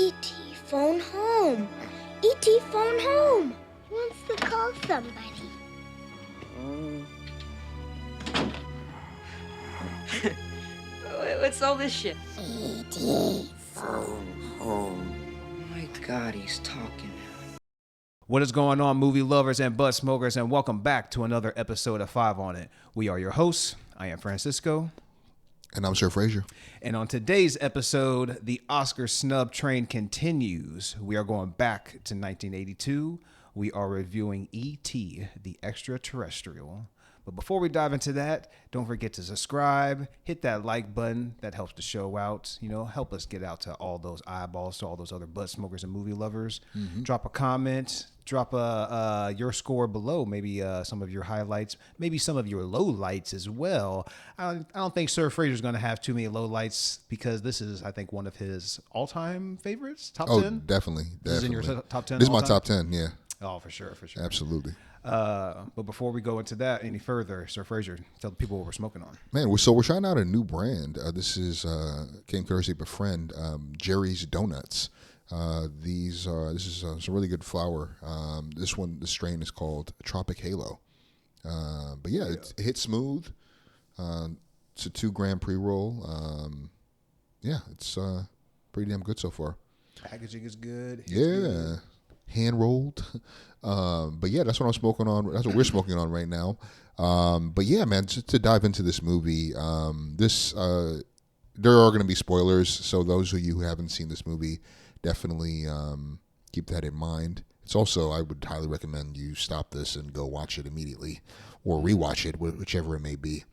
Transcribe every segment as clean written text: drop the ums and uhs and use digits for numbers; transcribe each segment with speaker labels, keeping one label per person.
Speaker 1: E.T. phone home. E.T. phone home. He wants to call somebody.
Speaker 2: What's all this shit?
Speaker 1: E.T. phone home.
Speaker 2: Oh my God, he's talking.
Speaker 3: What is going on, movie lovers and butt smokers, and welcome back to another episode of 5 on It. We are your hosts. I am Francisco.
Speaker 4: And I'm Sir Frazier.
Speaker 3: And on today's episode, the Oscar snub train continues. We are going back to 1982. We are reviewing E.T., the Extraterrestrial. But before we dive into that, don't forget to subscribe, hit that like button. That helps the show out. You know, help us get out to all those eyeballs, to all those other butt smokers and movie lovers. Mm-hmm. Drop a comment. Drop your score below. Maybe some of your highlights. Maybe some of your lowlights as well. I don't think Sir Frazier's going to have too many lowlights because this is, I think, one of his all-time favorites. Top 10?
Speaker 4: Oh, definitely.
Speaker 3: This is in your top 10?
Speaker 4: This is my top 10, yeah.
Speaker 3: Oh, for sure.
Speaker 4: Absolutely.
Speaker 3: But before we go into that any further, Sir Frazier, tell the people what we're smoking on.
Speaker 4: Man, we're trying out a new brand. This is came courtesy of a friend, Jerry's Donuts. This is some really good flour. This strain is called Tropic Halo. But yeah, it hits smooth. It's a 2-gram pre-roll. Yeah, it's pretty damn good so far.
Speaker 3: Packaging is good.
Speaker 4: Yeah. Hand rolled. But yeah, that's what I'm smoking on. That's what we're smoking on right now. But yeah, man, just to dive into this movie, there are going to be spoilers. So those of you who haven't seen this movie, definitely keep that in mind. It's also, I would highly recommend you stop this and go watch it immediately or rewatch it, whichever it may be.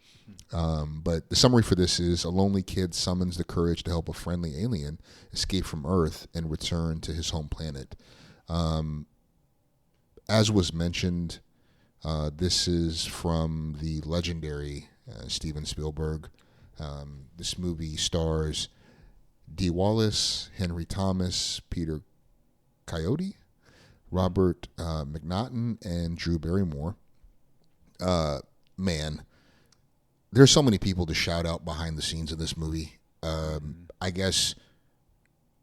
Speaker 4: But the summary for this is: a lonely kid summons the courage to help a friendly alien escape from Earth and return to his home planet. As was mentioned, this is from the legendary Steven Spielberg. This movie stars D. Wallace, Henry Thomas, Peter Coyote, Robert McNaughton, and Drew Barrymore. Man, there's so many people to shout out behind the scenes of this movie. I guess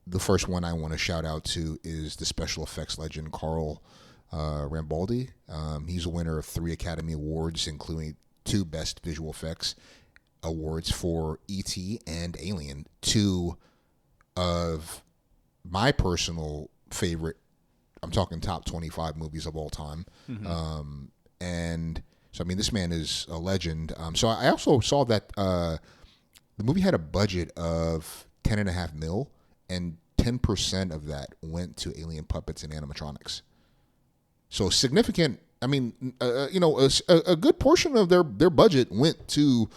Speaker 4: the first one I want to shout out to is the special effects legend, Carl Rambaldi. He's a winner of 3 Academy Awards, including 2 Best Visual Effects Awards for E.T. and Alien, 2 of my personal favorite, I'm talking top 25 movies of all time. Mm-hmm. And so, I mean, this man is a legend. So I also saw that the movie had a budget of $10.5 million, and 10% of that went to alien puppets and animatronics. So significant. I mean, a good portion of their budget went to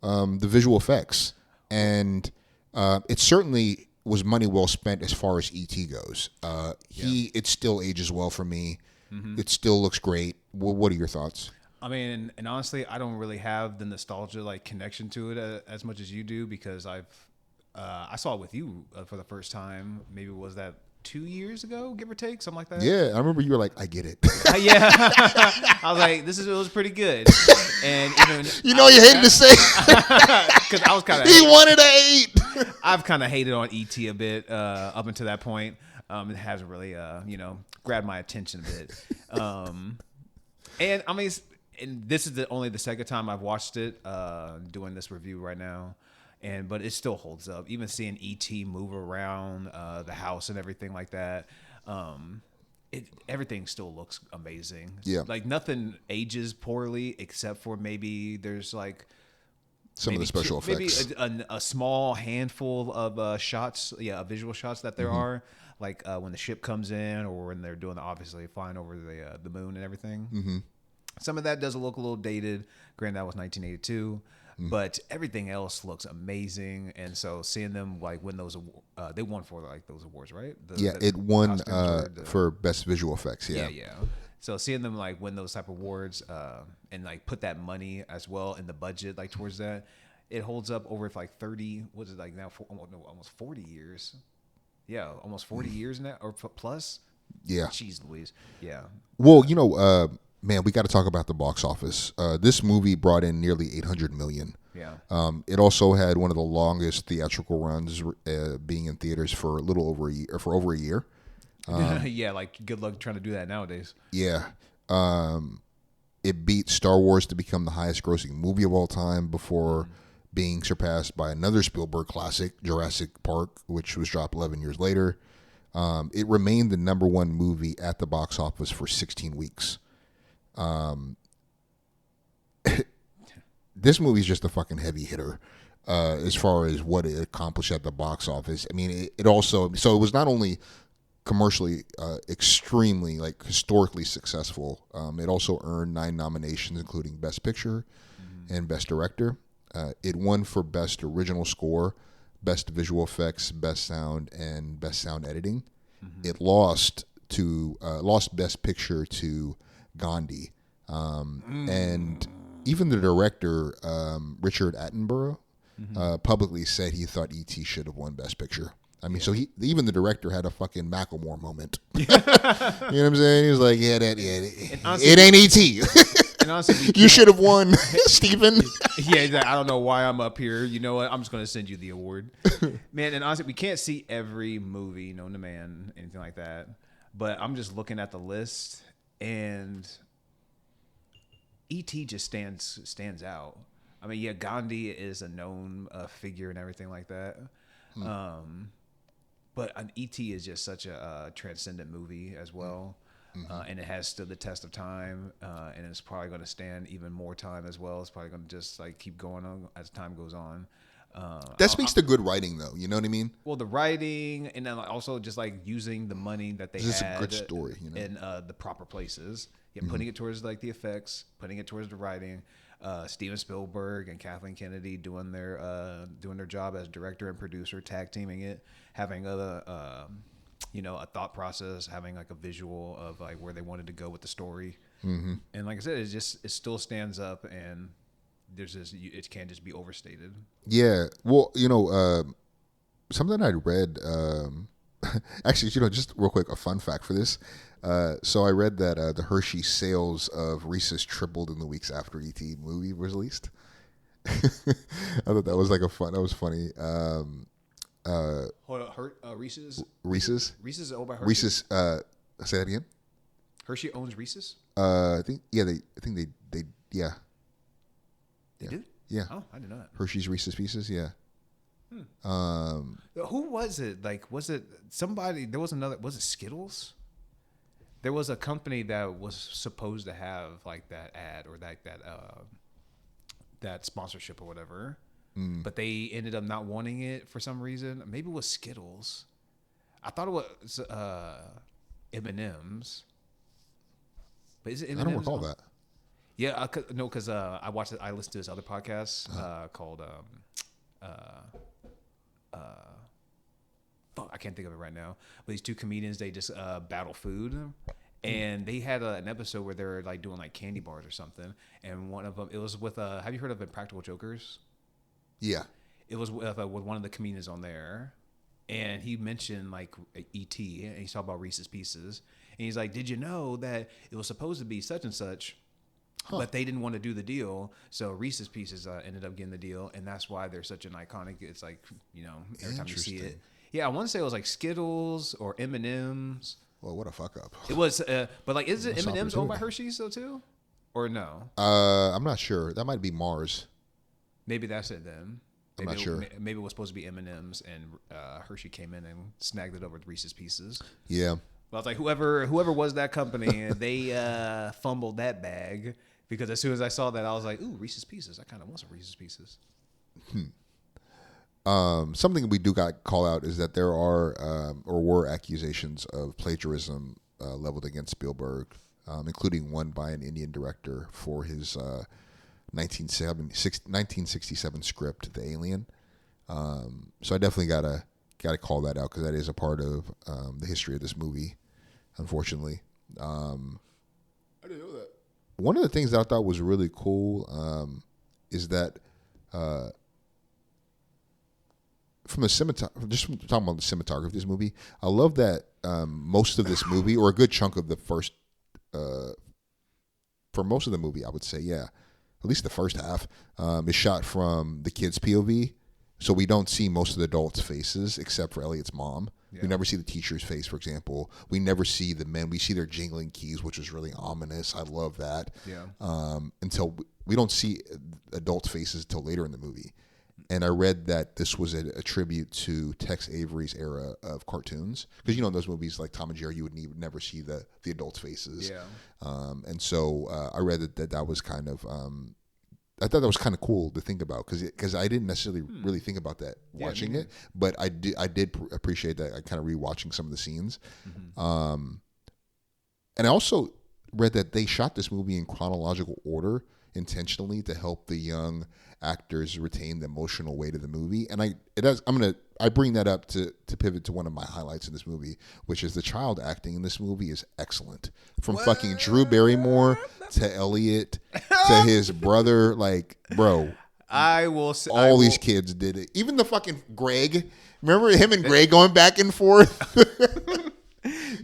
Speaker 4: the visual effects, and it certainly was money well spent as far as E.T. goes. It still ages well for me. Mm-hmm. It still looks great. What are your thoughts?
Speaker 3: I mean, and honestly, I don't really have the nostalgia connection to it as much as you do, because I saw it with you for the first time. Maybe was that 2 years ago, give or take, something like that?
Speaker 4: Yeah, I remember you were like, I get it.
Speaker 3: Yeah. I was like, it was pretty good. And even
Speaker 4: you hated to say
Speaker 3: because I was kind of
Speaker 4: he wanted to 8.
Speaker 3: I've kind of hated on E.T. a bit up until that point. It hasn't really grabbed my attention a bit. And I mean, and this is only the second time I've watched it, doing this review right now. But it still holds up. Even seeing E.T. move around the house and everything like that, everything still looks amazing.
Speaker 4: Yeah,
Speaker 3: nothing ages poorly except for maybe there's
Speaker 4: some of the special effects.
Speaker 3: Maybe a small handful of shots, visual shots that there are, when the ship comes in or when they're doing obviously flying over the moon and everything. Mm-hmm. Some of that does look a little dated. Granted, that was 1982. But everything else looks amazing, and so seeing them win those, they won for those awards, right?
Speaker 4: It won for best visual effects. Yeah.
Speaker 3: So seeing them win those type of awards, and put that money as well in the budget towards that, it holds up over 30. What's it now? Almost 40 years. Yeah, almost 40 years now or plus.
Speaker 4: Yeah.
Speaker 3: Jeez Louise. Yeah.
Speaker 4: Well, man, we got to talk about the box office. This movie brought in nearly $800 million.
Speaker 3: Yeah.
Speaker 4: It also had one of the longest theatrical runs, being in theaters for a little over a year, or for over a year.
Speaker 3: Yeah, like good luck trying to do that nowadays.
Speaker 4: Yeah. It beat Star Wars to become the highest grossing movie of all time before being surpassed by another Spielberg classic, Jurassic Park, which was dropped 11 years later. It remained the number one movie at the box office for 16 weeks. This movie is just a fucking heavy hitter as far as what it accomplished at the box office. I mean, it also, so it was not only commercially extremely, like, historically successful. It also earned 9 nominations, including Best Picture and Best Director. It won for Best Original Score, Best Visual Effects, Best Sound, and Best Sound Editing. It lost Best Picture to Gandhi, and even the director, Richard Attenborough, publicly said he thought E.T. should have won Best Picture. I mean, so even the director had a fucking Macklemore moment. You know what I'm saying? He was like, honestly, it ain't E.T.
Speaker 3: And honestly,
Speaker 4: you should have won, Stephen.
Speaker 3: Yeah, I don't know why I'm up here. You know what? I'm just going to send you the award. Man, and honestly, we can't see every movie known to man, anything like that. But I'm just looking at the list, and E.T. just stands out. I mean, yeah, Gandhi is a known figure and everything like that. But an E.T. is just such a transcendent movie as well. And it has stood the test of time, and it's probably going to stand even more time as well. It's probably going to just like keep going on as time goes on.
Speaker 4: That speaks to good writing, though. You know what I mean?
Speaker 3: Well, the writing, and then also just like using the money that they
Speaker 4: This is
Speaker 3: had
Speaker 4: a good story, you know?
Speaker 3: in the proper places. Yeah, putting it towards like the effects, putting it towards the writing. Steven Spielberg and Kathleen Kennedy doing their job as director and producer, tag teaming it, having a thought process, having like a visual of like where they wanted to go with the story. And like I said, it still stands up, and it can't just be overstated.
Speaker 4: Yeah. Well, something I read, actually, just real quick, a fun fact for this. So I read that the Hershey sales of Reese's tripled in the weeks after E.T. movie was released. I thought that was that was funny.
Speaker 3: Hold on, Reese's?
Speaker 4: Reese's?
Speaker 3: Reese's is owned by Hershey?
Speaker 4: Reese's, say that again?
Speaker 3: Hershey owns Reese's?
Speaker 4: I think yeah.
Speaker 3: They do?
Speaker 4: Yeah.
Speaker 3: Oh, I didn't know that.
Speaker 4: Hershey's Reese's Pieces, yeah.
Speaker 3: Who was it? Like, was it somebody? There was another. Was it Skittles? There was a company that was supposed to have like that ad or that sponsorship or whatever, but they ended up not wanting it for some reason. Maybe it was Skittles. I thought it was M&M's. But is it M&M's?
Speaker 4: I don't recall that.
Speaker 3: Yeah, because I listened to this other podcast called I can't think of it right now. But these two comedians, they just battle food, and they had an episode where they were like doing like candy bars or something. And one of them, it was with have you heard of Impractical Jokers?
Speaker 4: Yeah.
Speaker 3: It was with one of the comedians on there, and he mentioned like E.T. and he's talking about Reese's Pieces, and he's like, "Did you know that it was supposed to be such and such?" But they didn't want to do the deal, so Reese's Pieces ended up getting the deal, and that's why they're such an iconic. It's like, every time you see it. Yeah, I want to say it was like Skittles or M&M's.
Speaker 4: Well, what a fuck up.
Speaker 3: It was, but like, is it M&M's owned by Hershey's though too, or no?
Speaker 4: I'm not sure. That might be Mars.
Speaker 3: Maybe that's it then.
Speaker 4: I'm not sure.
Speaker 3: Maybe it was supposed to be M&M's, and Hershey came in and snagged it over with Reese's Pieces.
Speaker 4: Yeah.
Speaker 3: Well, I was like, whoever was that company, they fumbled that bag. Because as soon as I saw that, I was like, ooh, Reese's Pieces. I kind of want some Reese's Pieces.
Speaker 4: Something we do got call out is that there are or were accusations of plagiarism leveled against Spielberg, including one by an Indian director for his 1967 script, The Alien. So I definitely gotta call that out because that is a part of the history of this movie, unfortunately. I didn't know that. One of the things that I thought was really cool is that from talking about the cinematography of this movie, I love that most of this movie, or a good chunk of the first, for most of the movie, I would say, yeah, it at least the first half, is shot from the kids' POV. So we don't see most of the adults' faces except for Elliot's mom. Yeah. We never see the teacher's face, for example. We never see the men. We see their jingling keys, which is really ominous. I love that. Yeah. Until we don't see adults' faces until later in the movie. And I read that this was a tribute to Tex Avery's era of cartoons. Because, in those movies like Tom and Jerry, you would never see the adults' faces. Yeah. And so I read that was kind of... I thought that was kind of cool to think about because I didn't necessarily really think about that watching it, but I did appreciate that. I kind of rewatching some of the scenes, and I also read that they shot this movie in chronological order intentionally to help the young actors retain the emotional weight of the movie. And I bring that up to pivot to one of my highlights in this movie, which is the child acting in this movie is excellent. From fucking Drew Barrymore to Elliot to his brother, like, bro.
Speaker 3: I will say
Speaker 4: all these kids did it. Even the fucking Greg. Remember him and Greg going back and forth?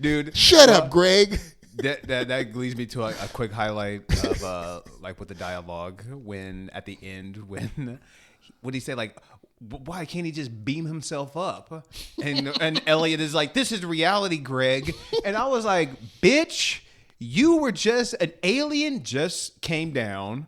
Speaker 3: Dude.
Speaker 4: Shut up, Greg.
Speaker 3: That leads me to a quick highlight of like with the dialogue when at the end when what did he say, like, why can't he just beam himself up? And Elliot is like, this is reality, Greg. And I was like, bitch, you were just an alien just came down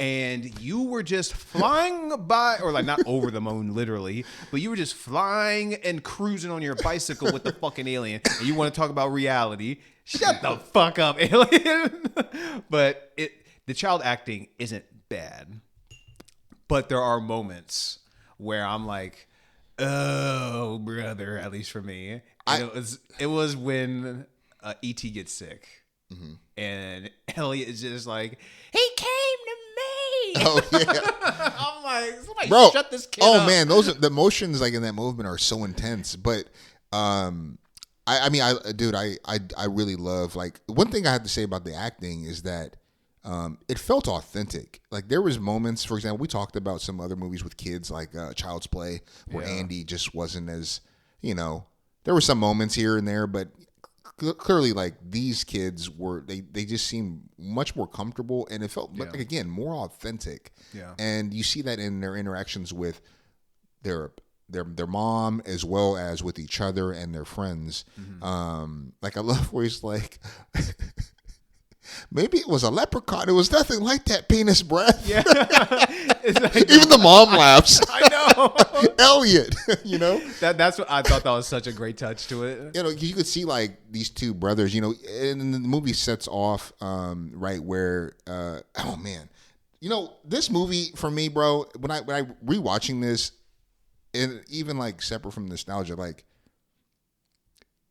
Speaker 3: and you were just flying by, or like not over the moon literally, but you were just flying and cruising on your bicycle with the fucking alien. And you want to talk about reality? Shut the fuck up, alien. But the child acting isn't bad. But there are moments where I'm like, oh, brother, at least for me. It was when E.T. gets sick. Mm-hmm. And Elliot is just like, he came to me. Oh, yeah. I'm like, somebody shut this kid up.
Speaker 4: Oh, man, the emotions like in that movement are so intense. But I really love, like, one thing I have to say about the acting is that it felt authentic. Like, there was moments, for example, we talked about some other movies with kids, like Child's Play, where Andy just wasn't as, there were some moments here and there, but clearly, like, these kids they just seemed much more comfortable, and it felt, like, again, more authentic. Yeah. And you see that in their interactions with their mom as well as with each other and their friends. Mm-hmm. Like, I love where he's like, maybe it was a leprechaun. It was nothing like that penis breath. Yeah. Like, even the mom laughs.
Speaker 3: I know.
Speaker 4: Elliot,
Speaker 3: That's what I thought that was such a great touch to it.
Speaker 4: You could see, like, these two brothers, and the movie sets off right where, oh man, this movie for me, bro, when I rewatching this, and even, like, separate from nostalgia, like,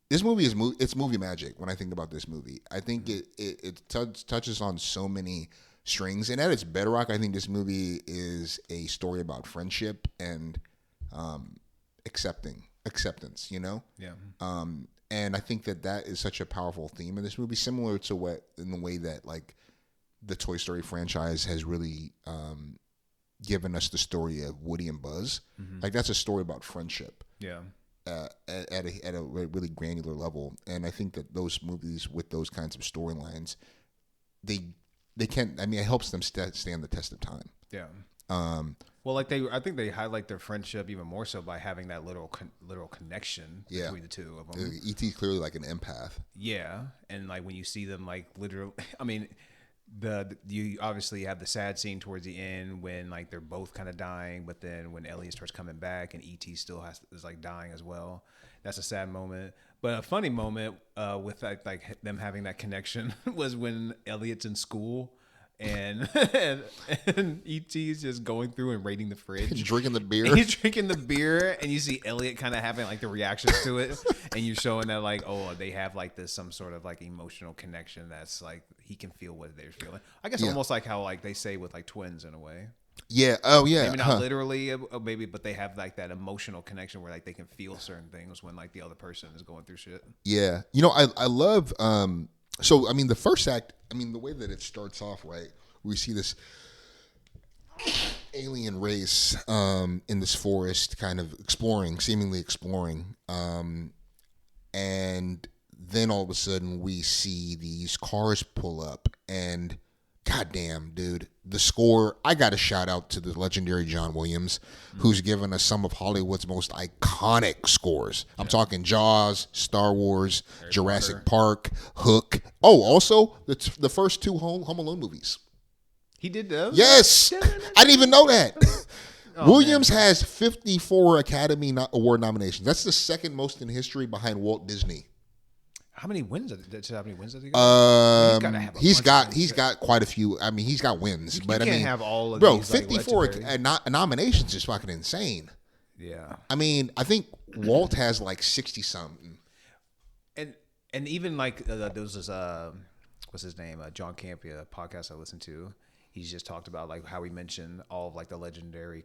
Speaker 4: this movie it's movie magic when I think about this movie. I think it touches on so many strings, and at its bedrock, I think this movie is a story about friendship and acceptance. Yeah. And I think that is such a powerful theme in this movie, similar to in the way that, like, the Toy Story franchise has really given us the story of Woody and Buzz. Mm-hmm. Like, that's a story about friendship. Yeah. At a really granular level, and I think that those movies with those kinds of storylines, they can. I mean, it helps them stand the test of time. Yeah.
Speaker 3: Well, like I think they highlight their friendship even more so by having that literal connection between the two of them.
Speaker 4: E.T. clearly like an empath.
Speaker 3: Yeah, and like when you see them, like, literally, I mean, you obviously have the sad scene towards the end when, like, they're both kind of dying, but then when Elliot starts coming back and E.T. still is like dying as well, that's a sad moment. But a funny moment with like them having that connection was when Elliot's in school and E.T.'s just going through and raiding the fridge.
Speaker 4: He's drinking the beer.
Speaker 3: And he's drinking the beer, and you see Elliot kind of having, like, the reactions to it, and you're showing that, like, oh, they have, like, this some sort of, like, emotional connection that's, like, he can feel what they're feeling. I guess almost like how, like, they say with, like, twins in a way.
Speaker 4: Yeah. Oh, yeah.
Speaker 3: Maybe not literally, maybe, but they have, like, that emotional connection where, like, they can feel certain things when, like, the other person is going through shit.
Speaker 4: Yeah. I love. So, I mean, the first act, I mean, the way that it starts off, right, we see this alien race in this forest kind of seemingly exploring. And then all of a sudden we see these cars pull up, and goddamn, dude, the score. I got to shout out to the legendary John Williams, who's given us some of Hollywood's most iconic scores. I'm talking Jaws, Star Wars, Jurassic Park, Hook. Oh, also the first two Home Alone movies.
Speaker 3: He did those?
Speaker 4: Yes, I didn't even know that. Williams has 54 Academy Award nominations. That's the second most in history behind Walt Disney.
Speaker 3: How many wins does he got?
Speaker 4: He's got quite a few. I mean, he's got wins, but I mean,
Speaker 3: have all of
Speaker 4: bro,
Speaker 3: these,
Speaker 4: 54
Speaker 3: legendary.
Speaker 4: nominations is fucking insane.
Speaker 3: Yeah.
Speaker 4: I mean, I think Walt has like 60 something.
Speaker 3: And even like there was what's his name? John Campia podcast I listened to. He's just talked about like how he mentioned all of like the legendary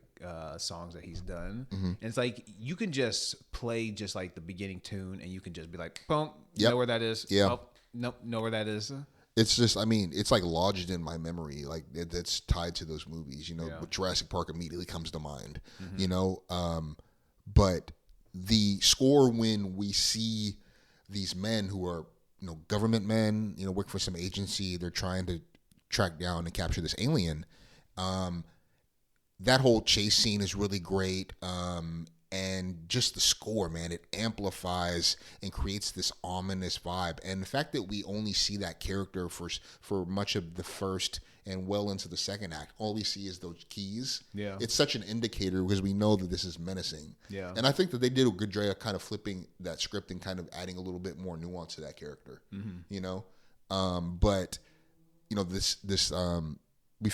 Speaker 3: songs that he's done. And it's like you can just play just like the beginning tune and you can just be like, boom, know where that is.
Speaker 4: Yeah.
Speaker 3: Oh, nope, know where that is.
Speaker 4: It's just, I mean, it's like lodged in my memory. Like that's tied to those movies, but Jurassic Park immediately comes to mind, but the score when we see these men who are, government men, work for some agency, they're trying to track down and capture this alien. That whole chase scene is really great. And just the score, man, it amplifies and creates this ominous vibe. And the fact that we only see that character for much of the first and well into the second act, all we see is those keys. Yeah. It's such an indicator because we know that this is menacing. Yeah. And I think that they did a good job of kind of flipping that script and kind of adding a little bit more nuance to that character. But this we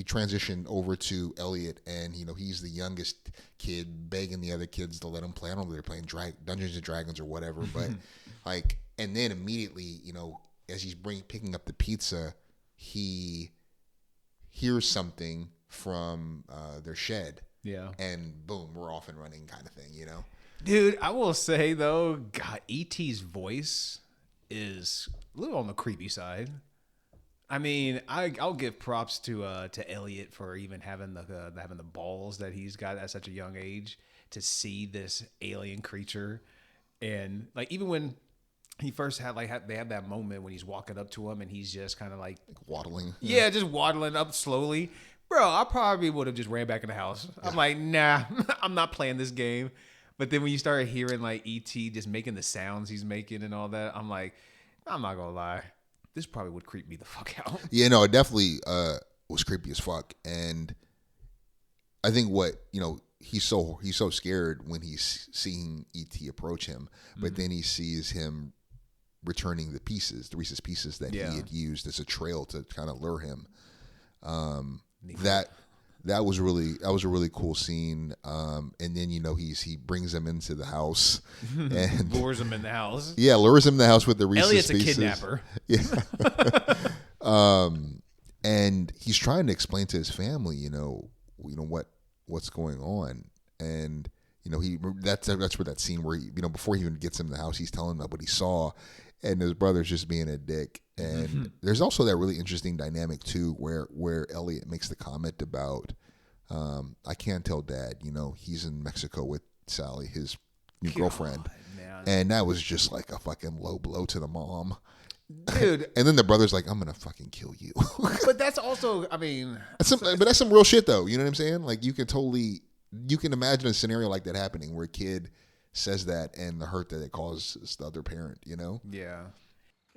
Speaker 4: transition over to Elliot, and he's the youngest kid begging the other kids to let him play. I don't know if they're playing Dungeons and Dragons or whatever, but and then immediately, as he's picking up the pizza, he hears something from their shed. Yeah. And boom, we're off and running kind of thing,
Speaker 3: Dude, I will say though, God, E.T.'s voice is a little on the creepy side. I mean, I'll give props to Elliot for even having the balls that he's got at such a young age to see this alien creature, and like even when he first they have that moment when he's walking up to him and he's just kind of like
Speaker 4: waddling.
Speaker 3: Yeah, just waddling up slowly. Bro, I probably would have just ran back in the house. I'm like, nah, I'm not playing this game. But then when you start hearing like E.T. just making the sounds he's making and all that, I'm like, I'm not gonna lie. This probably would creep me the fuck out.
Speaker 4: Yeah, no, it definitely was creepy as fuck. And I think he's so scared when he's seeing E.T. approach him, but then he sees him returning the Reese's Pieces that he had used as a trail to kind of lure him. That was a really cool scene. And then he brings him into the house and
Speaker 3: lures him in the house.
Speaker 4: Yeah, lures him in the house with the Reese's
Speaker 3: Elliot's
Speaker 4: Pieces.
Speaker 3: Elliot's
Speaker 4: Yeah.
Speaker 3: a
Speaker 4: And he's trying to explain to his family, what's going on, and that's where that scene where before he even gets him in the house, he's telling them what he saw, and his brother's just being a dick. And there's also that really interesting dynamic too, where Elliot makes the comment about, I can't tell Dad, he's in Mexico with Sally, his new girlfriend, man. And that was just like a fucking low blow to the mom. Dude, and then the brother's like, "I'm gonna fucking kill you."
Speaker 3: But that's also, I mean,
Speaker 4: that's some real shit, though. You know what I'm saying? Like, you can imagine a scenario like that happening where a kid says that and the hurt that it causes the other parent.
Speaker 3: Yeah.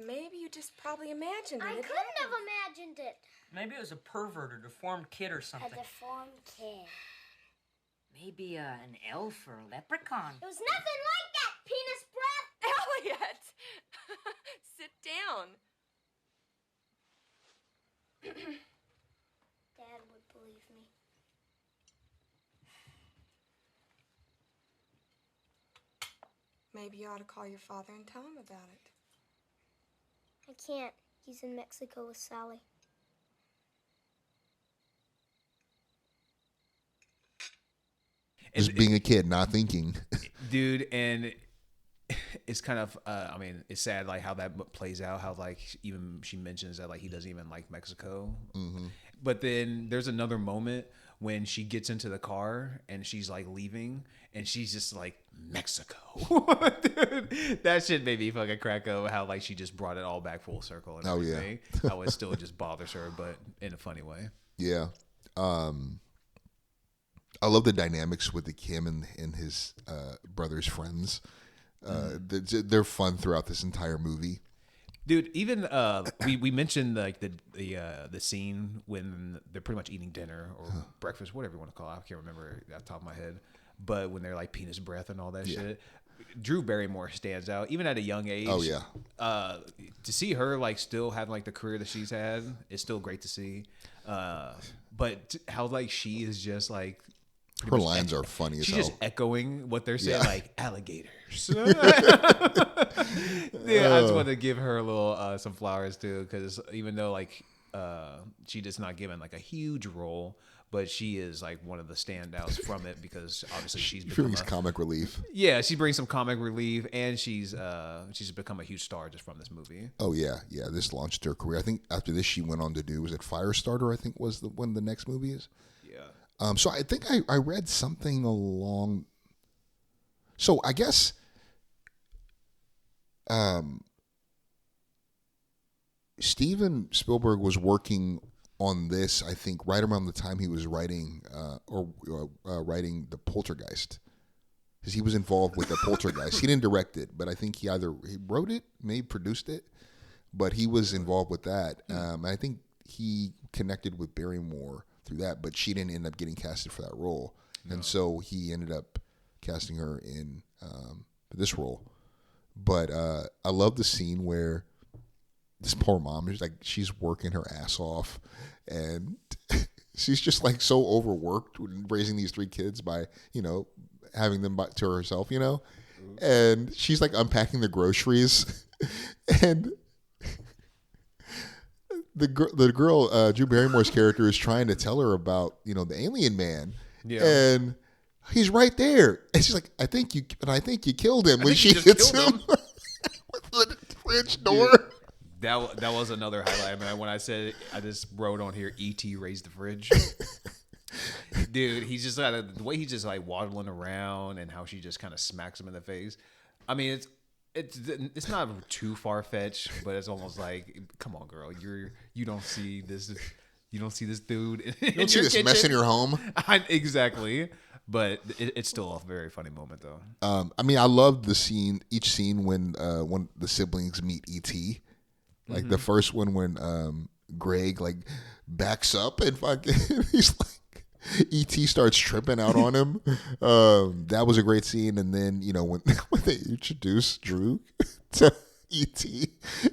Speaker 5: Maybe you just probably imagined it.
Speaker 1: I couldn't have imagined it.
Speaker 6: Maybe it was a pervert or deformed kid or something.
Speaker 1: A deformed kid.
Speaker 6: Maybe an elf or a leprechaun.
Speaker 1: It was nothing like that, penis breath.
Speaker 5: Elliot! Sit down.
Speaker 1: Dad would believe me.
Speaker 5: Maybe you ought to call your father and tell him about it.
Speaker 1: I can't. He's in Mexico with Sally.
Speaker 4: Just being a kid, not thinking.
Speaker 3: Dude, and it's kind of, I mean, it's sad like how that plays out, how like even she mentions that like he doesn't even like Mexico. Mm-hmm. But then there's another moment when she gets into the car and she's like leaving and she's just like Mexico. Dude, that shit made me fucking crack up how like she just brought it all back full circle and everything. How it still just bothers her, but in a funny way.
Speaker 4: Yeah. I love the dynamics with the Kim and his brother's friends. They're fun throughout this entire movie.
Speaker 3: Dude, even we mentioned like the scene when they're pretty much eating dinner or breakfast, whatever you want to call it. I can't remember off the top of my head. But when they're like penis breath and all that shit, Drew Barrymore stands out even at a young age.
Speaker 4: Oh yeah.
Speaker 3: To see her like still having like the career that she's had is still great to see. But how like she is just like
Speaker 4: her lines are funny as
Speaker 3: she's
Speaker 4: hell.
Speaker 3: just echoing what they're saying, like alligators. I just want to give her a little some flowers too, because even though like she just not given like a huge role, but she is like one of the standouts from it because obviously
Speaker 4: She brings comic relief.
Speaker 3: Yeah, she brings some comic relief, and she's become a huge star just from this movie.
Speaker 4: Oh yeah. This launched her career. I think after this she went on to do, was it Firestarter? I think was when the next movie is.
Speaker 3: Yeah.
Speaker 4: So I think I read something along. So I guess, Steven Spielberg was working on this, I think, right around the time he was writing writing The Poltergeist, because he was involved with The Poltergeist. He didn't direct it, but I think he wrote it, maybe produced it, but he was involved with that. And I think he connected with Barrymore through that, but she didn't end up getting casted for that role, and so he ended up casting her in this role. But I love the scene where this poor mom is like, she's working her ass off, and she's just like so overworked raising these 3 kids by having them to herself, and she's like unpacking the groceries, and the girl, Drew Barrymore's character, is trying to tell her about the alien man, and he's right there, and she's like, I think you killed him, when she hits him with the fridge door.
Speaker 3: Dude, that was another highlight, man. When I said, I just wrote on here, E.T. raised the fridge. Dude, he's just the way he's just like waddling around and how she just kind of smacks him in the face. I mean, it's not too far fetched, but it's almost like, come on, girl, you don't see this. You don't see this dude.
Speaker 4: You don't see this kitchen mess in your home.
Speaker 3: Exactly. But it's still a very funny moment, though.
Speaker 4: I mean, I love each scene when the siblings meet E.T. Like the first one when Greg like backs up and fucking he's like, E.T. starts tripping out on him. That was a great scene. And then when they introduce Drew to E.T.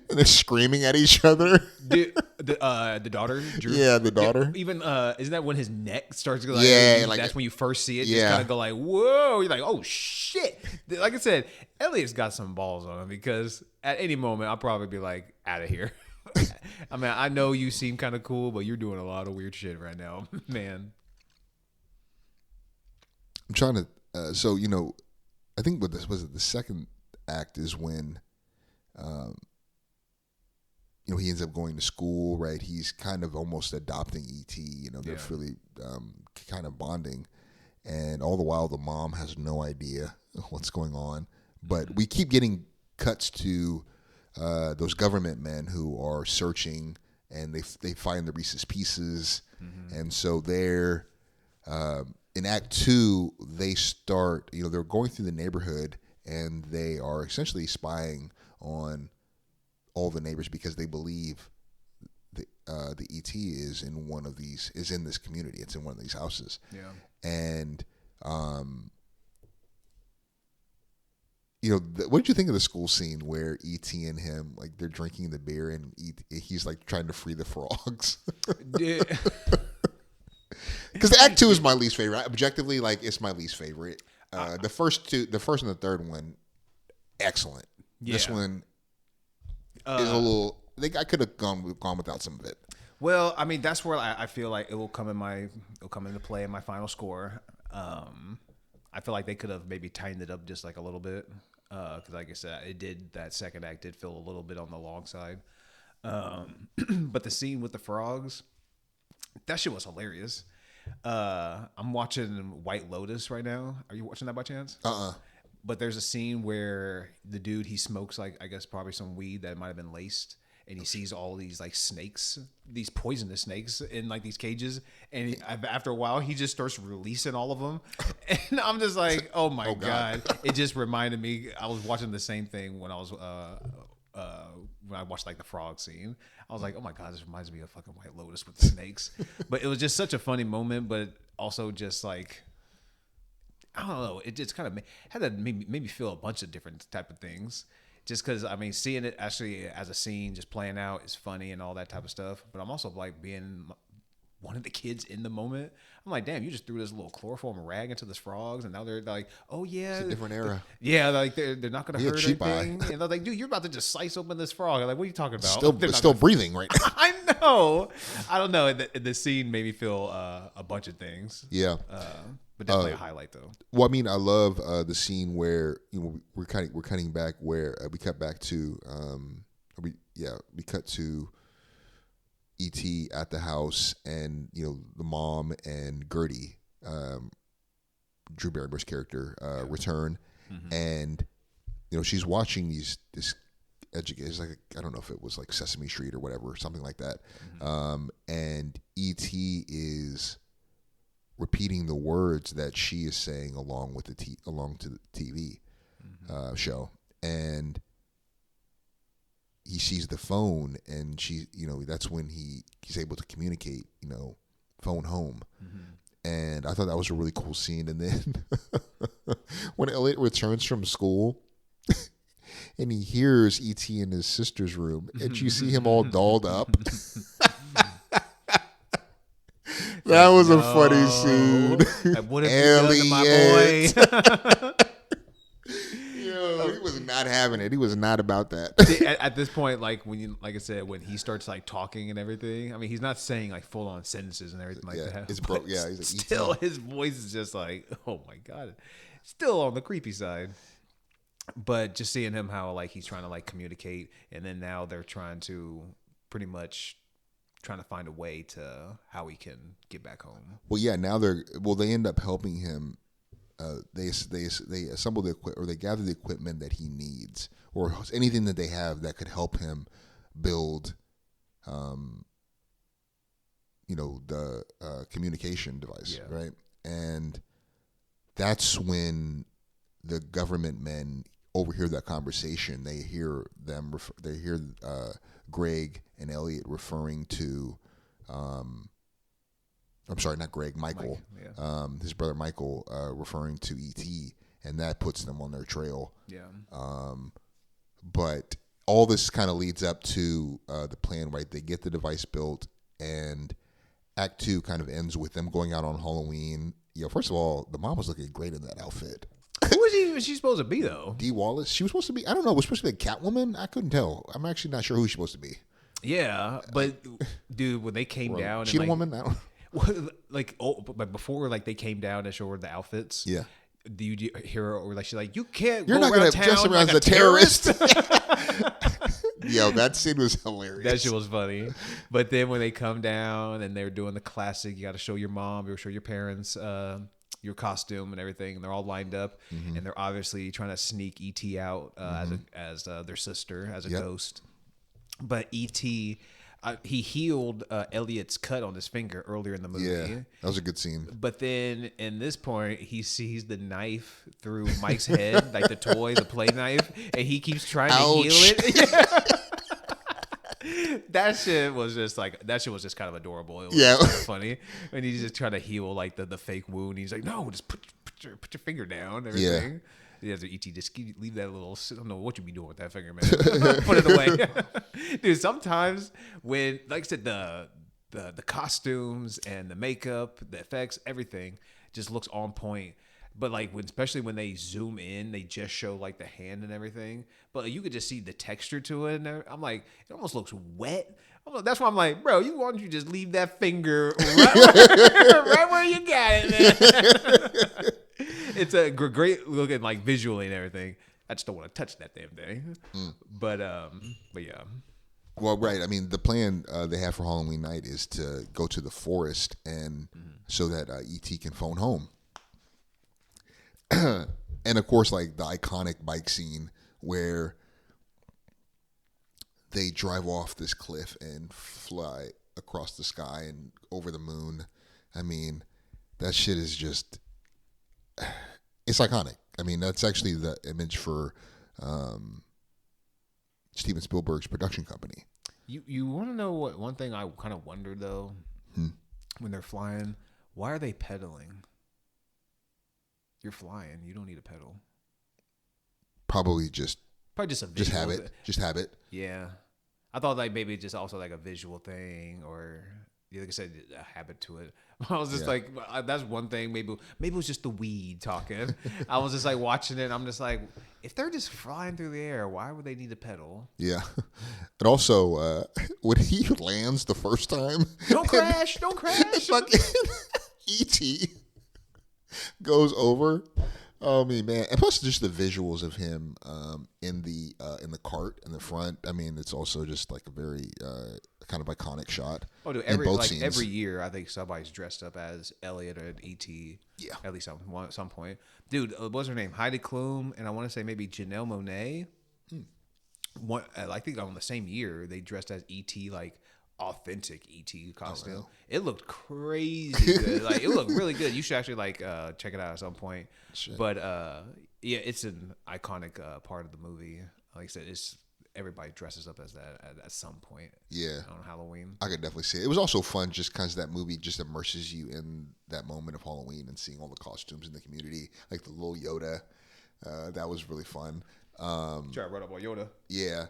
Speaker 4: and they're screaming at each other.
Speaker 3: The daughter, Drew?
Speaker 4: Yeah, the daughter.
Speaker 3: Yeah, even isn't that when his neck starts to go
Speaker 4: like
Speaker 3: that's when you first see it?
Speaker 4: Yeah.
Speaker 3: Just kind of go like, whoa. You're like, oh shit. Like I said, Elliot's got some balls on him, because at any moment I'll probably be like, out of here. I mean, I know you seem kind of cool, but you're doing a lot of weird shit right now, man.
Speaker 4: I'm trying to I think what this was, the second act is when he ends up going to school, right? He's kind of almost adopting E.T. They're really kind of bonding, and all the while the mom has no idea what's going on. But we keep getting cuts to those government men who are searching, and they find the Reese's Pieces, and so they're in Act 2. They start, they're going through the neighborhood, and they are essentially spying on all the neighbors because they believe the ET is in this community. It's in one of these houses.
Speaker 3: Yeah.
Speaker 4: And what did you think of the school scene where ET and him, like, they're drinking the beer and he's like trying to free the frogs? Because the Act 2 is my least favorite. Objectively, like, it's my least favorite. The first and the third one, excellent.
Speaker 3: Yeah.
Speaker 4: This one is a little. I think I could have gone without some of it.
Speaker 3: Well, I mean, that's where I feel like it'll come into play in my final score. I feel like they could have maybe tightened it up just like a little bit, because like I said, that second act did feel a little bit on the long side. But the scene with the frogs, that shit was hilarious. I'm watching White Lotus right now. Are you watching that by chance? But there's a scene where the dude, he smokes like, I guess probably some weed that might have been laced, and he sees all these like snakes, these poisonous snakes in like these cages, and after a while he just starts releasing all of them, and I'm just like, oh my God. It just reminded me, I was watching the same thing when I was when I watched like the frog scene. I was like, oh my God, this reminds me of fucking White Lotus with the snakes. But it was just such a funny moment, but also just like, I don't know, it just kind of had to make me feel a bunch of different type of things. Just because, I mean, seeing it actually as a scene just playing out is funny and all that type of stuff. But I'm also like being one of the kids in the moment. I'm like, damn, you just threw this little chloroform rag into this frogs, and now they're like, oh yeah,
Speaker 4: It's a different era.
Speaker 3: Yeah, like they're not gonna hurt
Speaker 4: cheap
Speaker 3: anything. And they're like, dude, you're about to just slice open this frog. I'm like, what are you talking about?
Speaker 4: Still breathing right now.
Speaker 3: I know. I don't know. The scene made me feel a bunch of things.
Speaker 4: Yeah.
Speaker 3: But definitely a highlight though.
Speaker 4: Well, I mean, I love the scene where we're cutting back where we cut back to we cut to E.T. at the house, and the mom and Gertie, Drew Barrymore's character, return, and she's watching this it's like, I don't know if it was like Sesame Street or whatever, something like that, and E.T. is repeating the words that she is saying along to the TV show, and he sees the phone, and that's when he's able to communicate, phone home. And I thought that was a really cool scene. And then when Elliot returns from school and he hears E.T. in his sister's room, and you see him all dolled up. That was a funny scene.
Speaker 3: What have you done to my boy?
Speaker 4: He was not having it. He was not about that.
Speaker 3: See, at this point, like like I said, when he starts like talking and everything, I mean, he's not saying like full on sentences and everything like that.
Speaker 4: It's broke. Yeah, he's like,
Speaker 3: still, his voice is just like, oh my God, still on the creepy side. But just seeing him how like he's trying to like communicate, and then now they're trying to find a way to how he can get back home.
Speaker 4: Well, yeah. Now they end up helping him. They assemble the equipment, or they gather the equipment that he needs, or anything that they have that could help him build, the communication device, right? And that's when the government men overhear that conversation. They hear Greg and Elliot referring to. I'm sorry, not Greg, Michael. His brother Michael referring to E.T., and that puts them on their trail. Yeah. But all this kind of leads up to the plan, right? They get the device built, and Act 2 kind of ends with them going out on Halloween. First of all, the mom was looking great in that outfit.
Speaker 3: Who was she supposed to be, though?
Speaker 4: Dee Wallace. She was supposed to be, I don't know, was supposed to be a Catwoman? I couldn't tell. I'm actually not sure who she's supposed to be.
Speaker 3: Yeah, but dude, when they came down,
Speaker 4: Cheetah
Speaker 3: and,
Speaker 4: Woman? I don't know.
Speaker 3: But before like they came down and showed her the outfits.
Speaker 4: Yeah.
Speaker 3: Do you hear her, or like she's like, you can't
Speaker 4: You're
Speaker 3: go
Speaker 4: not
Speaker 3: around
Speaker 4: gonna
Speaker 3: town
Speaker 4: dress around
Speaker 3: like
Speaker 4: as
Speaker 3: a
Speaker 4: a terrorist. Yo, that scene was hilarious.
Speaker 3: That shit was funny. But then when they come down and they're doing the classic, you got to show your mom, you got to show your parents your costume and everything, and they're all lined up, and they're obviously trying to sneak E.T. out as their sister, as a ghost. But E.T. He healed Elliot's cut on his finger earlier in the movie.
Speaker 4: Yeah, that was a good scene.
Speaker 3: But then in this point, he sees the knife through Mike's head, like the toy, the play knife, and he keeps trying to heal it. That shit was just kind of adorable. It was kind of funny, and he's just trying to heal like the fake wound. He's like, no, just put your finger down. And everything. Yeah. He has E.T. just leave that little. I don't know what you be doing with that finger, man. Put it away, dude. Sometimes when, like I said, the costumes and the makeup, the effects, everything just looks on point. But like especially when they zoom in, they just show like the hand and everything. But like, you could just see the texture to it. And I'm like, it almost looks wet. That's why I'm like, bro, why don't you just leave that finger right where you got it, man? It's a great looking, like visually and everything. I just don't want to touch that damn thing. But yeah.
Speaker 4: Well, right. I mean, the plan they have for Halloween night is to go to the forest and so that E.T. can phone home. And of course, like the iconic bike scene where they drive off this cliff and fly across the sky and over the moon. I mean, that shit is just, it's iconic. I mean, that's actually the image for Steven Spielberg's production company.
Speaker 3: You want to know what one thing I kind of wonder though, when they're flying, why are they pedaling? You're flying, you don't need a pedal.
Speaker 4: Probably just
Speaker 3: a visual
Speaker 4: habit. Just habit.
Speaker 3: Yeah, I thought like maybe just also like a visual thing, or like I said, a habit to it. I was just like, that's one thing. Maybe it was just the weed talking. I was just like watching it. And I'm just like, if they're just flying through the air, why would they need a pedal?
Speaker 4: Yeah, and also when he lands the first time,
Speaker 3: don't crash.
Speaker 4: Fucking E.T. goes over. Oh, man, and plus just the visuals of him in the cart in the front. I mean, it's also just like a very kind of iconic shot.
Speaker 3: Oh, dude, every year, I think somebody's dressed up as Elliot or E.T.
Speaker 4: Yeah,
Speaker 3: at least at some point. Dude, what's her name? Heidi Klum, and I want to say maybe Janelle Monáe. I think on the same year they dressed as E.T. like authentic ET costume.
Speaker 4: Oh, wow.
Speaker 3: It looked crazy good. Like it looked really good. You should actually like check it out at some point.
Speaker 4: Shit.
Speaker 3: But yeah, it's an iconic part of the movie. Like I said, it's everybody dresses up as that at some point.
Speaker 4: Yeah,
Speaker 3: on Halloween.
Speaker 4: I could definitely see it. It was also fun just because that movie just immerses you in that moment of Halloween and seeing all the costumes in the community, like the little Yoda. That was really fun.
Speaker 3: Try to run up on Yoda.
Speaker 4: Yeah.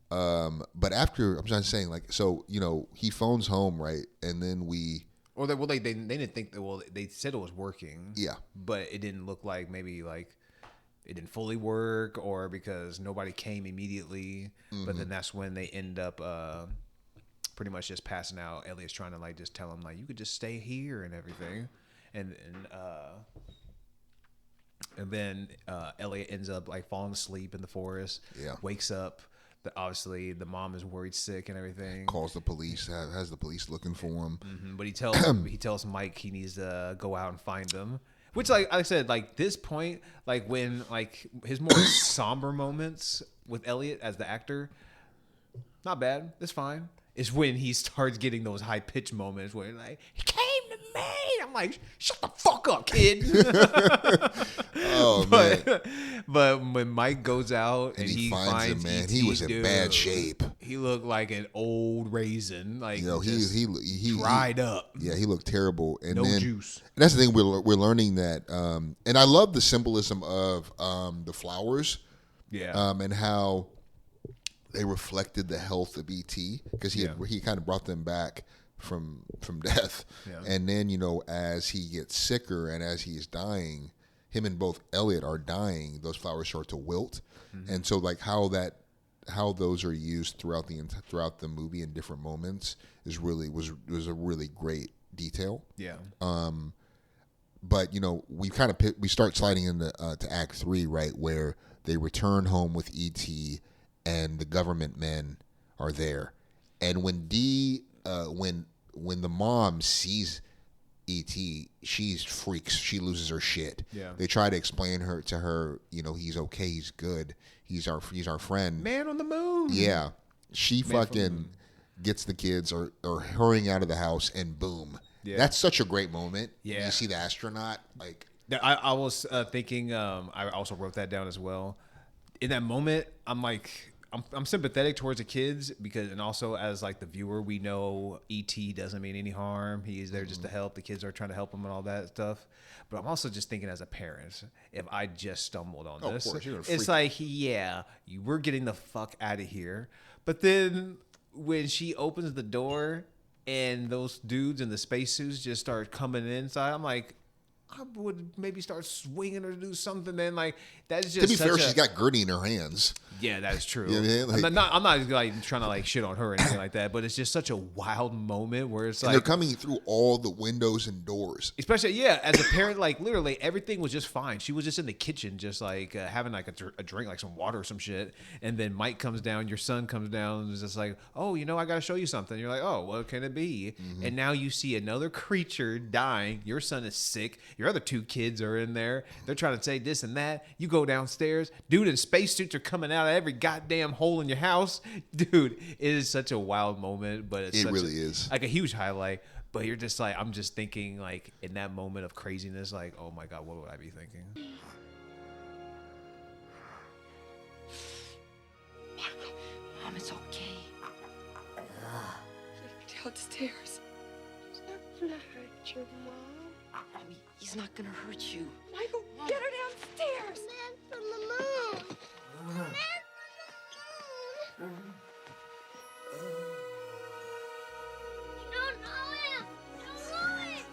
Speaker 4: But after, I'm just saying, like, so, you know, he phones home, right? And then
Speaker 3: they didn't think that, they said it was working.
Speaker 4: Yeah.
Speaker 3: But it didn't look like maybe like it didn't fully work, or because nobody came immediately. Mm-hmm. But then that's when they end up pretty much just passing out. Elliot's trying to like just tell him like, you could just stay here and everything. And then Elliot ends up like falling asleep in the forest.
Speaker 4: Yeah.
Speaker 3: Wakes up. Obviously, the mom is worried sick and everything.
Speaker 4: Calls the police, has the police looking for him.
Speaker 3: Mm-hmm. But he tells Mike he needs to go out and find them. Which, like I said, like this point, like when like his more somber moments with Elliot as the actor, not bad. It's fine. It's when he starts getting those high pitched moments where like he came to me. I'm like, shut the fuck up, kid.
Speaker 4: Oh man!
Speaker 3: But when Mike goes out and he finds
Speaker 4: him, man,
Speaker 3: ET,
Speaker 4: he was in bad shape.
Speaker 3: He looked like an old raisin, like
Speaker 4: he
Speaker 3: dried up.
Speaker 4: Yeah, he looked terrible. And
Speaker 3: no
Speaker 4: then,
Speaker 3: juice.
Speaker 4: And that's the thing, we're learning that, and I love the symbolism of the flowers.
Speaker 3: Yeah.
Speaker 4: And how they reflected the health of ET, because he kind of brought them back from death.
Speaker 3: Yeah. And
Speaker 4: then, you know, as he gets sicker and as he's dying, him and both Elliot are dying, those flowers start to wilt. Mm-hmm. And so like how those are used throughout the movie in different moments is was a really great detail.
Speaker 3: Yeah.
Speaker 4: But you know, we start sliding into to Act 3, right, where they return home with ET and the government men are there. And when when the mom sees E.T., she freaks. She loses her shit.
Speaker 3: Yeah.
Speaker 4: They try to explain to her, you know, he's okay, he's good, he's our friend.
Speaker 3: Man on the moon.
Speaker 4: Yeah. She fucking gets the kids or hurrying out of the house, and boom. Yeah. That's such a great moment.
Speaker 3: Yeah.
Speaker 4: You see the astronaut, like.
Speaker 3: I was thinking. I also wrote that down as well. In that moment, I'm like, I'm sympathetic towards the kids and also as like the viewer, we know E.T. doesn't mean any harm. He's there just to help. The kids are trying to help him and all that stuff. But I'm also just thinking as a parent, if I just stumbled on this,
Speaker 4: of course,
Speaker 3: it's like, we're getting the fuck out of here. But then when she opens the door and those dudes in the spacesuits just start coming inside, I'm like, I would maybe start swinging her to do something, man. Like, that's just
Speaker 4: To be
Speaker 3: such
Speaker 4: fair,
Speaker 3: a,
Speaker 4: she's got Gertie in her hands.
Speaker 3: yeah, that is true.
Speaker 4: You know what I mean? Like-
Speaker 3: I'm not like trying to like shit on her or anything like that, but it's just such a wild moment where it's
Speaker 4: And
Speaker 3: like,
Speaker 4: they're coming through all the windows and doors.
Speaker 3: especially, yeah, as a parent, like literally everything was just fine. She was just in the kitchen, just like having like a drink, like some water or some shit. And then Mike comes down, your son comes down, and is just like, oh, you know, I got to show you something. You're like, oh, what can it be?
Speaker 4: Mm-hmm.
Speaker 3: And now you see another creature dying. Your son is sick. Your other two kids are in there. They're trying to say this and that. You go downstairs. Dude in spacesuits are coming out of every goddamn hole in your house. Dude, it is such a wild moment, but
Speaker 4: It really is.
Speaker 3: like a huge highlight. But you're just like, I'm just thinking like in that moment of craziness, like, oh my God, what would I be thinking?
Speaker 6: Mom, it's okay.
Speaker 5: Downstairs.
Speaker 1: He's not gonna hurt you, Mom.
Speaker 6: Mommy, he's not gonna hurt you.
Speaker 5: Michael, get her downstairs.
Speaker 1: Man from the moon. Man from the moon. You don't know him. You don't know him.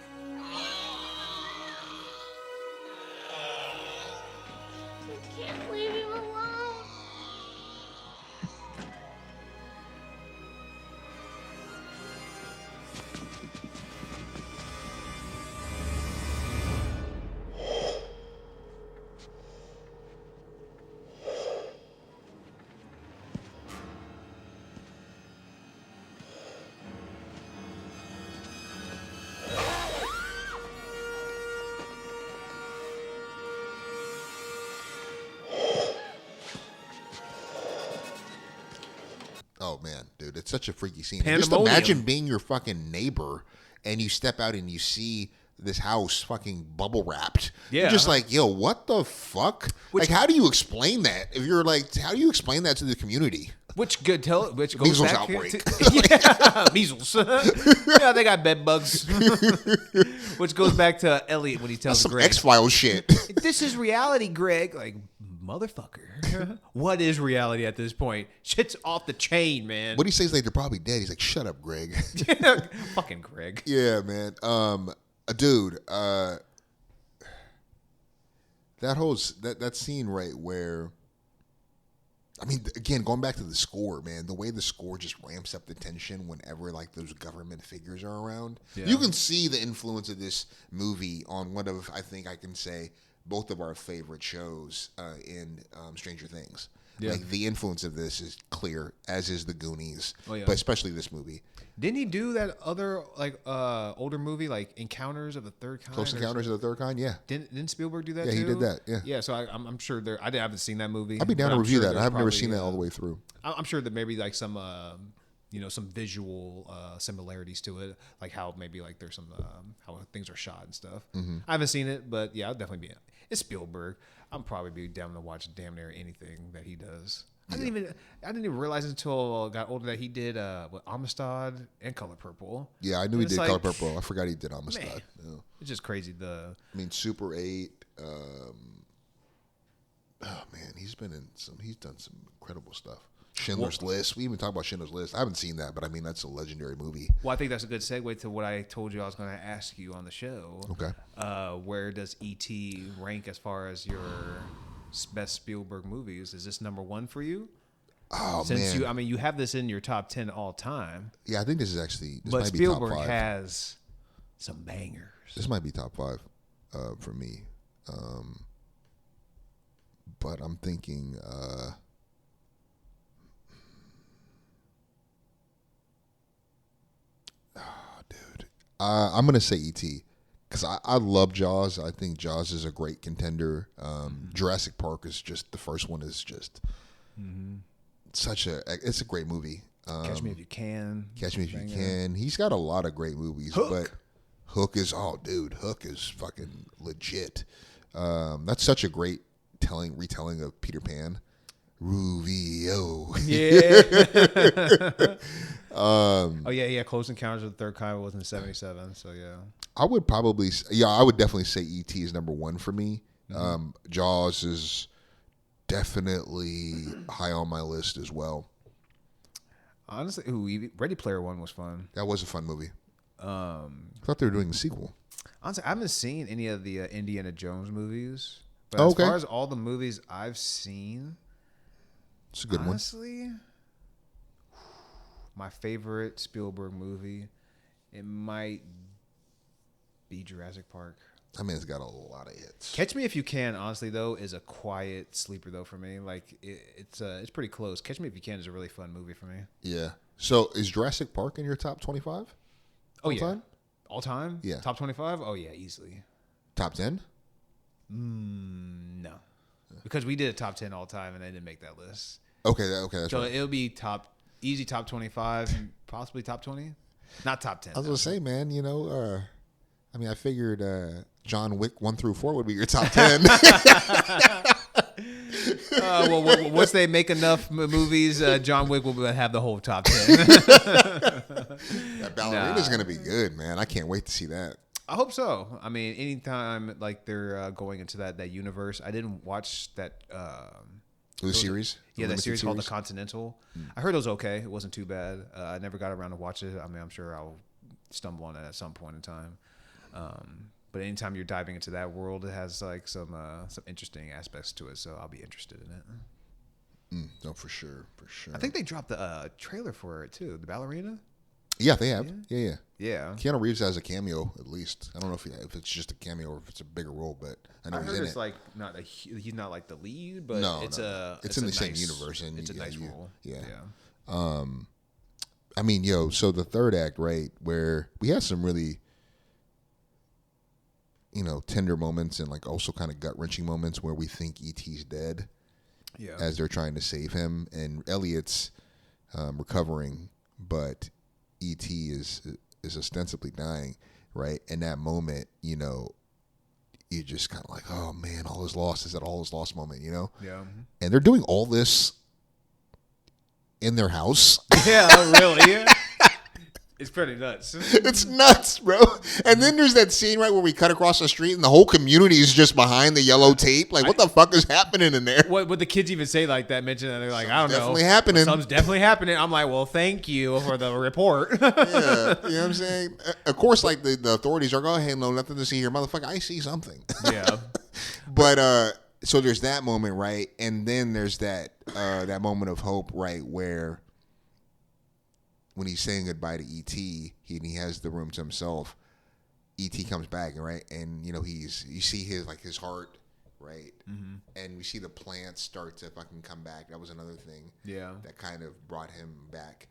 Speaker 1: You can't leave him alone.
Speaker 4: Oh man, dude, it's such a freaky scene. And just
Speaker 3: Pandemonium.
Speaker 4: imagine being your fucking neighbor and you step out and you see this house fucking bubble wrapped.
Speaker 3: Yeah.
Speaker 4: You're just like, yo, what the fuck? Like, how do you explain that? If you're like, how do you explain that to the community?
Speaker 3: Which goes
Speaker 4: Measles
Speaker 3: back
Speaker 4: outbreak.
Speaker 3: yeah, measles. Yeah, they got bed bugs. Which goes back to Elliot when he tells
Speaker 4: Some
Speaker 3: Greg,
Speaker 4: X-Files shit.
Speaker 3: "This is reality, Greg." Like, motherfucker, what is reality at this point? Shit's off the chain, man.
Speaker 4: What he says, like, they're probably dead. He's like, shut up, Greg.
Speaker 3: Fucking Greg.
Speaker 4: Yeah, man. Dude, that whole that scene right where, I mean, again, going back to the score, man, the way the score just ramps up the tension whenever like those government figures are around.
Speaker 3: Yeah.
Speaker 4: You can see the influence of this movie on one of, I think I can say, both of our favorite shows in Stranger Things.
Speaker 3: Yeah.
Speaker 4: Like the influence of this is clear, as is the Goonies,
Speaker 3: Oh, yeah.
Speaker 4: but especially this movie.
Speaker 3: Didn't he do that other like older movie like Encounters of the Third Kind?
Speaker 4: Close
Speaker 3: or
Speaker 4: Encounters of the Third Kind, yeah.
Speaker 3: Didn't Spielberg do that?
Speaker 4: Yeah,
Speaker 3: too?
Speaker 4: he did that, yeah.
Speaker 3: Yeah, so I'm sure there. I haven't seen that movie.
Speaker 4: I'd be down
Speaker 3: but
Speaker 4: to
Speaker 3: I'm
Speaker 4: review
Speaker 3: sure
Speaker 4: that.
Speaker 3: there's
Speaker 4: I've never
Speaker 3: probably,
Speaker 4: seen that all the way through.
Speaker 3: I'm sure that maybe like some some visual similarities to it, like how maybe like there's some how things are shot and stuff.
Speaker 4: Mm-hmm.
Speaker 3: I haven't seen it, but yeah, I'll definitely be. It's Spielberg. I'm probably be down to watch damn near anything that he does. I didn't even realize until I got older that he did Amistad and Color Purple.
Speaker 4: Yeah, I knew
Speaker 3: And
Speaker 4: he
Speaker 3: it's
Speaker 4: did
Speaker 3: like,
Speaker 4: Color Purple. I forgot he did Amistad.
Speaker 3: Man.
Speaker 4: Yeah.
Speaker 3: It's just crazy.
Speaker 4: I mean, Super 8. Oh man, he's done some incredible stuff. Schindler's List. We even talked about Schindler's List. I haven't seen that, but I mean that's a legendary movie.
Speaker 3: Well, I think that's a good segue to what I told you I was going to ask you on the show.
Speaker 4: Okay.
Speaker 3: Where does E.T. rank as far as your best Spielberg movies? Is this number one for you?
Speaker 4: Oh
Speaker 3: Since
Speaker 4: man.
Speaker 3: you have this in your top 10 all time,
Speaker 4: Yeah, I think this is actually
Speaker 3: but
Speaker 4: might be
Speaker 3: Spielberg
Speaker 4: top 5.
Speaker 3: has some bangers.
Speaker 4: This might be top 5 for me. But I'm thinking dude. I'm going to say E.T. because I love Jaws. I think Jaws is a great contender. Jurassic Park is just, the first one is just it's a great movie.
Speaker 3: Catch Me If You Can.
Speaker 4: Catch Me If You
Speaker 3: Banger.
Speaker 4: Can. He's got a lot of great movies,
Speaker 3: Hook.
Speaker 4: but Hook is Hook is fucking legit. That's such a great retelling of Peter Pan. Ruvio.
Speaker 3: Yeah. Oh yeah. Close Encounters of the Third Kind was in '77, so yeah.
Speaker 4: I would definitely say E.T. is number 1 for me. Jaws is definitely high on my list as well.
Speaker 3: Honestly, Ready Player One was fun.
Speaker 4: That was a fun movie. I thought they were doing a sequel.
Speaker 3: Honestly, I haven't seen any of the Indiana Jones movies. But
Speaker 4: Okay.
Speaker 3: as far as all the movies I've seen,
Speaker 4: It's a good
Speaker 3: honestly, my favorite Spielberg movie, it might be Jurassic Park.
Speaker 4: one. I mean, it's got a lot of hits.
Speaker 3: Catch Me If You Can, honestly though, is a quiet sleeper though for me. Like it's pretty close. Catch Me If You Can is a really fun movie for me.
Speaker 4: Yeah. So is Jurassic Park in your top 25?
Speaker 3: Oh
Speaker 4: All
Speaker 3: yeah,
Speaker 4: time?
Speaker 3: all time.
Speaker 4: Yeah.
Speaker 3: Top 25. Oh yeah, easily.
Speaker 4: Top 10?
Speaker 3: No, because we did a top 10 all time and they didn't make that list.
Speaker 4: Okay, that's
Speaker 3: So
Speaker 4: right.
Speaker 3: it'll be easy top 25, possibly top 20, not top 10.
Speaker 4: I was gonna say, man, I mean, I figured John Wick 1 through 4 would be your top 10.
Speaker 3: Well, once they make enough movies, John Wick will have the whole top 10.
Speaker 4: That ballerina's gonna be good, man. I can't wait to see that.
Speaker 3: I hope so. I mean, anytime like they're going into that universe, I didn't watch that.
Speaker 4: The series?
Speaker 3: Yeah,
Speaker 4: The
Speaker 3: that series
Speaker 4: limited
Speaker 3: called The Continental. I heard it was okay. It wasn't too bad. I never got around to watch it. I mean, I'm sure I'll stumble on it at some point in time. But anytime you're diving into that world, it has like some interesting aspects to it. So I'll be interested in it.
Speaker 4: No, for sure.
Speaker 3: I think they dropped the trailer for it too. The ballerina.
Speaker 4: Yeah, they have. Yeah.
Speaker 3: Yeah.
Speaker 4: Keanu Reeves has a cameo, at least. I don't know if it's just a cameo or if it's a bigger role, but I know
Speaker 3: I
Speaker 4: he's
Speaker 3: heard
Speaker 4: in
Speaker 3: it's
Speaker 4: it.
Speaker 3: like he's not like the lead, but
Speaker 4: No,
Speaker 3: it's
Speaker 4: no.
Speaker 3: it's
Speaker 4: in
Speaker 3: a
Speaker 4: the same
Speaker 3: nice-
Speaker 4: universe, and
Speaker 3: it's a nice role.
Speaker 4: yeah.
Speaker 3: Yeah.
Speaker 4: I mean, so the third act, right, where we had some really, tender moments and like also kind of gut wrenching moments where we think E.T.'s dead
Speaker 3: Yeah.
Speaker 4: as they're trying to save him, and Elliot's recovering, but E.T. is ostensibly dying, right? In that moment, you just kind of like, oh man, all is lost. Is that all is lost moment,
Speaker 3: Yeah.
Speaker 4: And they're doing all this in their house.
Speaker 3: Yeah, really? It's pretty nuts.
Speaker 4: It's nuts, bro. And then there's that scene, right, where we cut across the street and the whole community is just behind the yellow tape. Like, what the fuck is happening in there?
Speaker 3: What the kids even say like that? Mention that they're like, I don't know.
Speaker 4: Definitely happening.
Speaker 3: Something's definitely happening. I'm like, well, thank you for the report.
Speaker 4: Yeah, you know what I'm saying? Of course, like, the authorities are going, hey, no, nothing to see here. Motherfucker, I see something.
Speaker 3: Yeah.
Speaker 4: But, so there's that moment, right? And then there's that moment of hope, right, where when he's saying goodbye to E.T., he has the room to himself. E.T. comes back, right, and you see his heart, right, and we see the plants start to fucking come back. That was another thing,
Speaker 3: Yeah.
Speaker 4: that kind of brought him back.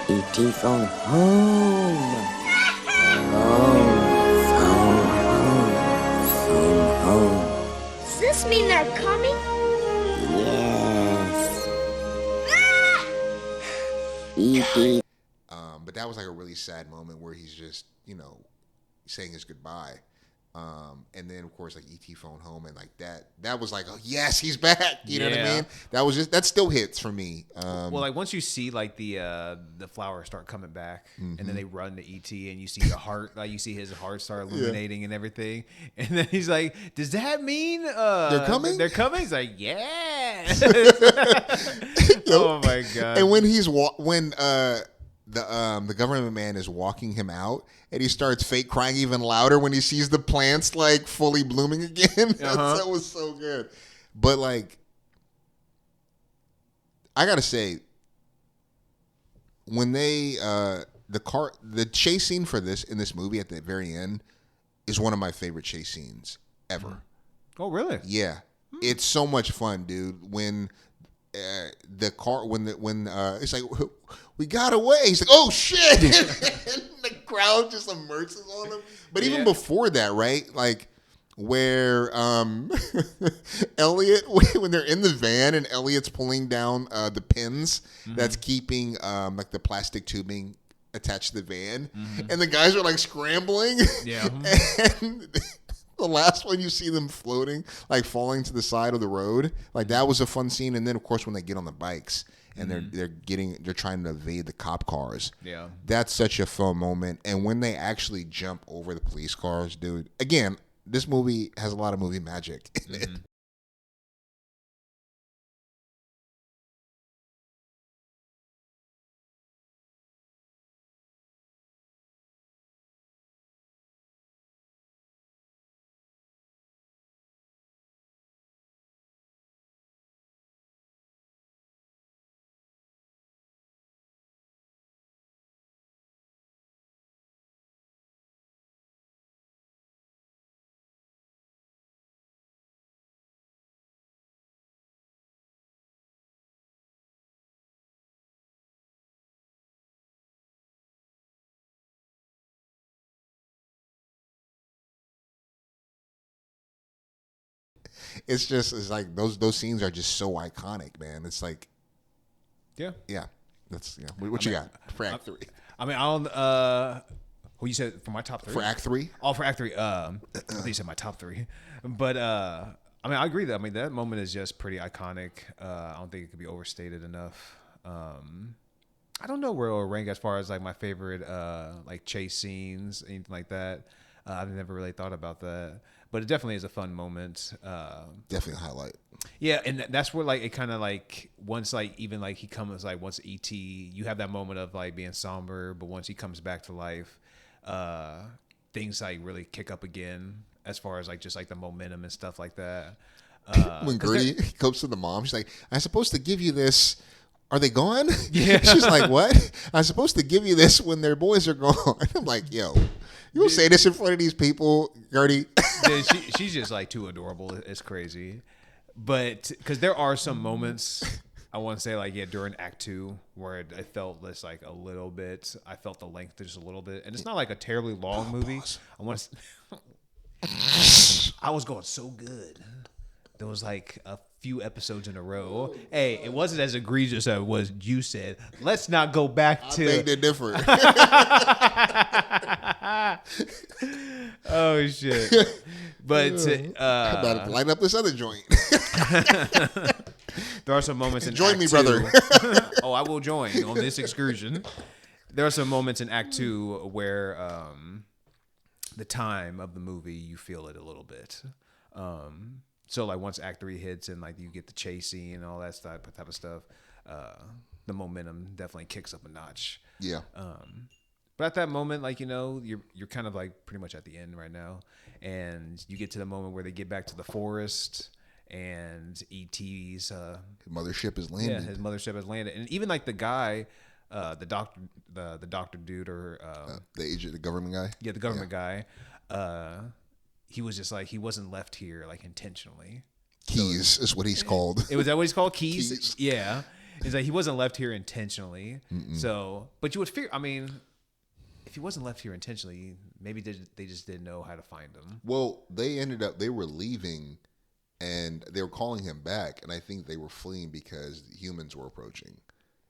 Speaker 7: E.T. phone home. Phone home.
Speaker 1: Does this mean they're coming?
Speaker 7: Yes.
Speaker 1: Ah!
Speaker 7: E.T.
Speaker 4: But that was like a really sad moment where he's just saying his goodbye. And then of course like E.T. phone home, and like that was like, oh yes, he's back. You know what I
Speaker 3: Yeah.
Speaker 4: mean? That still hits for me.
Speaker 3: Well, like once you see like the flowers start coming back, and then they run to ET, and you see the heart, like you see his heart start illuminating and everything, and then he's like, "Does that mean
Speaker 4: They're coming?
Speaker 3: They're coming." He's like, "Yeah." Oh my god!
Speaker 4: And when the government man is walking him out, and he starts fake crying even louder when he sees the plants like fully blooming again. That was so good. But like, I gotta say, when they the chase scene for in this movie at the very end is one of my favorite chase scenes ever.
Speaker 3: Oh really?
Speaker 4: Yeah, it's so much fun, dude. When the car, when it's like, we got away. He's like, oh shit! And the crowd just immerses on him. But even before that, right? Like where Elliot, when they're in the van and Elliot's pulling down the pins that's keeping like the plastic tubing attached to the van, and the guys are like scrambling.
Speaker 3: Yeah.
Speaker 4: And the last one you see them floating, like falling to the side of the road. Like that was a fun scene. And then of course when they get on the bikes and they're trying to evade the cop cars.
Speaker 3: Yeah.
Speaker 4: That's such a fun moment. And when they actually jump over the police cars, dude. Again, this movie has a lot of movie magic in it. It's like those scenes are just so iconic, man. It's like,
Speaker 3: Yeah.
Speaker 4: That's What you got for Act 3?
Speaker 3: I mean, I don't. What you said for my top 3?
Speaker 4: For Act 3?
Speaker 3: Oh, for Act 3. I think you said my top 3, but I mean, I agree that that moment is just pretty iconic. I don't think it could be overstated enough. I don't know where it'll rank as far as like my favorite like chase scenes, anything like that. I've never really thought about that, but it definitely is a fun moment.
Speaker 4: Definitely a highlight.
Speaker 3: Yeah, and that's where like it kind of like once like even like he comes like once ET, you have that moment of like being somber, but once he comes back to life, things like really kick up again as far as like just like the momentum and stuff like that.
Speaker 4: When Gertie goes to the mom, she's like, "I'm supposed to give you this. Are they gone?"
Speaker 3: Yeah.
Speaker 4: She's like, "What? I'm supposed to give you this when their boys are gone." I'm like, "Yo, you will say this in front of these people, Gertie?"
Speaker 3: Dude, she's just like too adorable. It's crazy. But because there are some moments, I want to say like during Act 2 where it felt this like a little bit. I felt the length just a little bit, and it's not like a terribly long movie. I want to. I was going so good. There was like a few episodes in a row. Hey, it wasn't as egregious as was you said. Let's not go back to.
Speaker 4: I think they're different.
Speaker 3: Oh shit! But
Speaker 4: I'm about to light up this other joint.
Speaker 3: There are some moments in
Speaker 4: Join
Speaker 3: Act
Speaker 4: me,
Speaker 3: 2.
Speaker 4: brother.
Speaker 3: Oh, I will join on this excursion. There are some moments in Act 2 where the time of the movie you feel it a little bit. So like once Act 3 hits and like you get the chase scene and all that type of stuff, the momentum definitely kicks up a notch.
Speaker 4: Yeah.
Speaker 3: But at that moment, like you're kind of like pretty much at the end right now, and you get to the moment where they get back to the forest and ET's
Speaker 4: Mothership is landed.
Speaker 3: his mothership has landed, and even like the guy, the doctor dude or
Speaker 4: the agent, the government guy.
Speaker 3: yeah, the government guy. He was just like he wasn't left here like intentionally.
Speaker 4: Keys is what he's called.
Speaker 3: Was that what he's called? Keys?
Speaker 4: Keys.
Speaker 3: Yeah. It's like he wasn't left here intentionally. So, but you would figure, I mean, if he wasn't left here intentionally, maybe they just didn't know how to find him.
Speaker 4: Well, they were leaving and they were calling him back. And I think they were fleeing because humans were approaching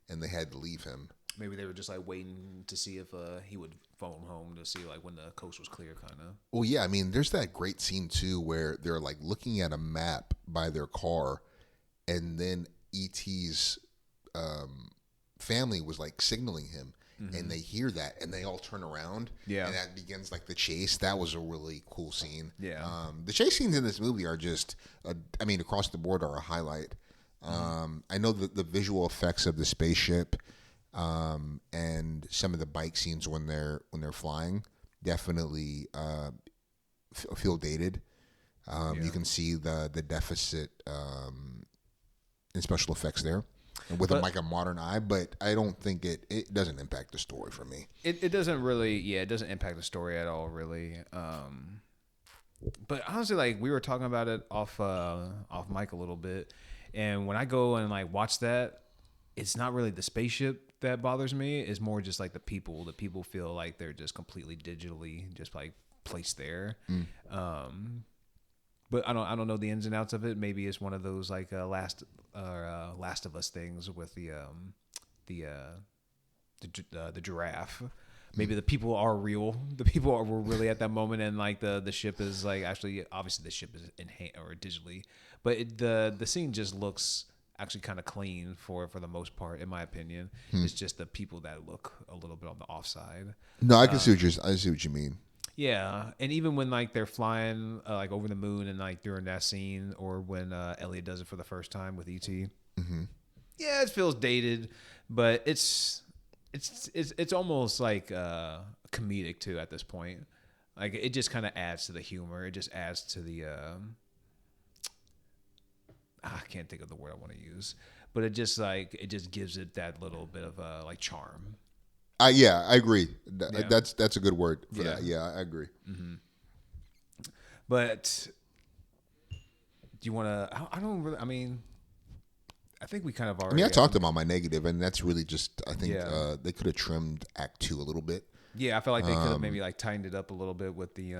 Speaker 4: and they had to leave him.
Speaker 3: Maybe they were just like waiting to see if he would phone home to see like when the coast was clear, kind of.
Speaker 4: Well, yeah, I mean, there's that great scene too where they're like looking at a map by their car, and then ET's family was like signaling him, and they hear that, and they all turn around, and that begins like the chase. That was a really cool scene.
Speaker 3: Yeah,
Speaker 4: the chase scenes in this movie are just, I mean, across the board are a highlight. I know that the visual effects of the spaceship. And some of the bike scenes when they're flying definitely feel dated. You can see the deficit in special effects there, and with like a modern eye. But I don't think it doesn't impact the story for me.
Speaker 3: It doesn't really. Yeah, it doesn't impact the story at all, really. But honestly, like we were talking about it off mic a little bit, and when I go and like watch that, it's not really the spaceship that bothers me. It's more just like the people. The people feel like they're just completely digitally just like placed there. But I don't know the ins and outs of it. Maybe it's one of those like Last of Us things with the the giraffe. Maybe the people are real. The people were really at that moment, and like the ship is like actually obviously the ship is in or digitally, but the scene just looks actually kind of clean for the most part, in my opinion. It's just the people that look a little bit on the offside.
Speaker 4: No, I can see what you mean.
Speaker 3: Yeah, and even when like they're flying like over the moon and like during that scene, or when Elliot does it for the first time with ET, yeah, it feels dated, but it's almost like comedic too at this point. Like it just kind of adds to the humor. It just adds to the I can't think of the word I want to use, but it just gives it that little bit of like charm.
Speaker 4: Yeah, I agree.
Speaker 3: Yeah.
Speaker 4: That's a good word for that. Yeah, I agree.
Speaker 3: But do you want to? I don't really. I mean, I think we kind of already.
Speaker 4: I talked about my negative, and that's really just. I think
Speaker 3: Yeah.
Speaker 4: they could have trimmed Act 2 a little bit.
Speaker 3: Yeah, I feel like they could have maybe like tightened it up a little bit with the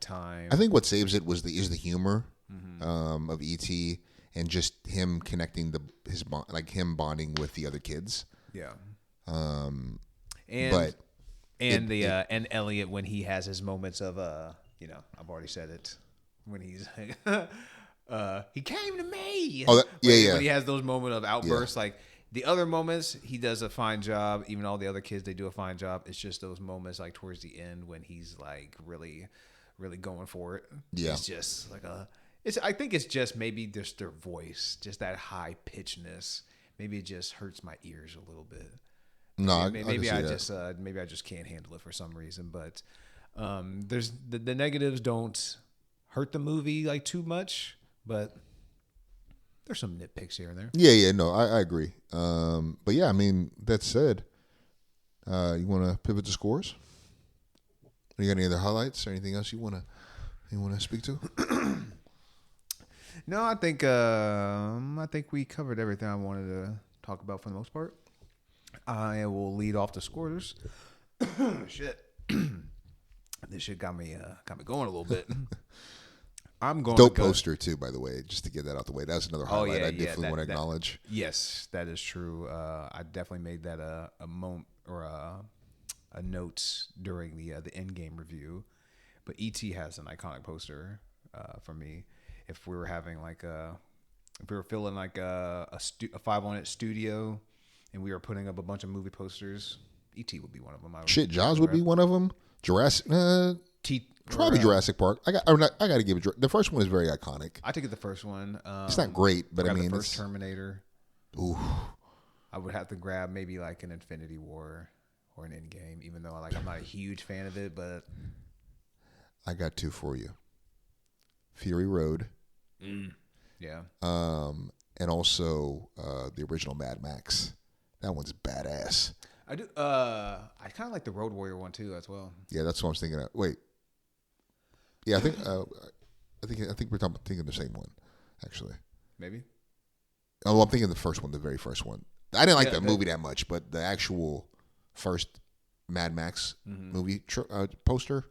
Speaker 3: time.
Speaker 4: I think what saves it is the humor of ET and just him connecting him bonding with the other kids.
Speaker 3: Yeah.
Speaker 4: But
Speaker 3: and Elliot when he has his moments of I've already said it, when he's he came to me.
Speaker 4: Oh, yeah.
Speaker 3: When he has those moments of outbursts, like the other moments, he does a fine job. Even all the other kids, they do a fine job. It's just those moments like towards the end when he's like really, really going for it.
Speaker 4: Yeah.
Speaker 3: It's just like I think it's just maybe just their voice, just that high pitchedness. Maybe it just hurts my ears a little bit.
Speaker 4: No,
Speaker 3: maybe I just can't handle it for some reason. But there's the negatives don't hurt the movie like too much, but there's some nitpicks here and there.
Speaker 4: Yeah, no, I agree. But yeah, I mean, that said, you want to pivot to scores? You got any other highlights or anything else you want to speak to?
Speaker 3: No, I think we covered everything I wanted to talk about for the most part. I will lead off the scores. Shit, this shit got me going a little bit. I'm going
Speaker 4: dope
Speaker 3: to go.
Speaker 4: Poster too, by the way, just to get that out the way. That's another highlight I definitely want to acknowledge.
Speaker 3: Yes, that is true. I definitely made that a moment or a note during the Endgame review. But ET has an iconic poster for me. If we were having if we were filling like a 5-on-it studio, and we were putting up a bunch of movie posters, ET would be one of them.
Speaker 4: Jaws would be one of them. Jurassic. Probably Jurassic Park. I got to give it. The first one is very iconic.
Speaker 3: I think it's the first one.
Speaker 4: It's not great, but I mean,
Speaker 3: the first Terminator.
Speaker 4: Ooh.
Speaker 3: I would have to grab maybe like an Infinity War or an Endgame, even though I'm not a huge fan of it. But
Speaker 4: I got two for you: Fury Road.
Speaker 3: Yeah.
Speaker 4: And also the original Mad Max. That one's badass.
Speaker 3: I do. I kind of like the Road Warrior one too, as well.
Speaker 4: Yeah, that's what I was thinking of. Wait. Yeah, I think we're thinking the same one, actually.
Speaker 3: Maybe.
Speaker 4: Oh, I'm thinking the first one, the very first one. I didn't like that movie that much, but the actual first Mad Max movie poster.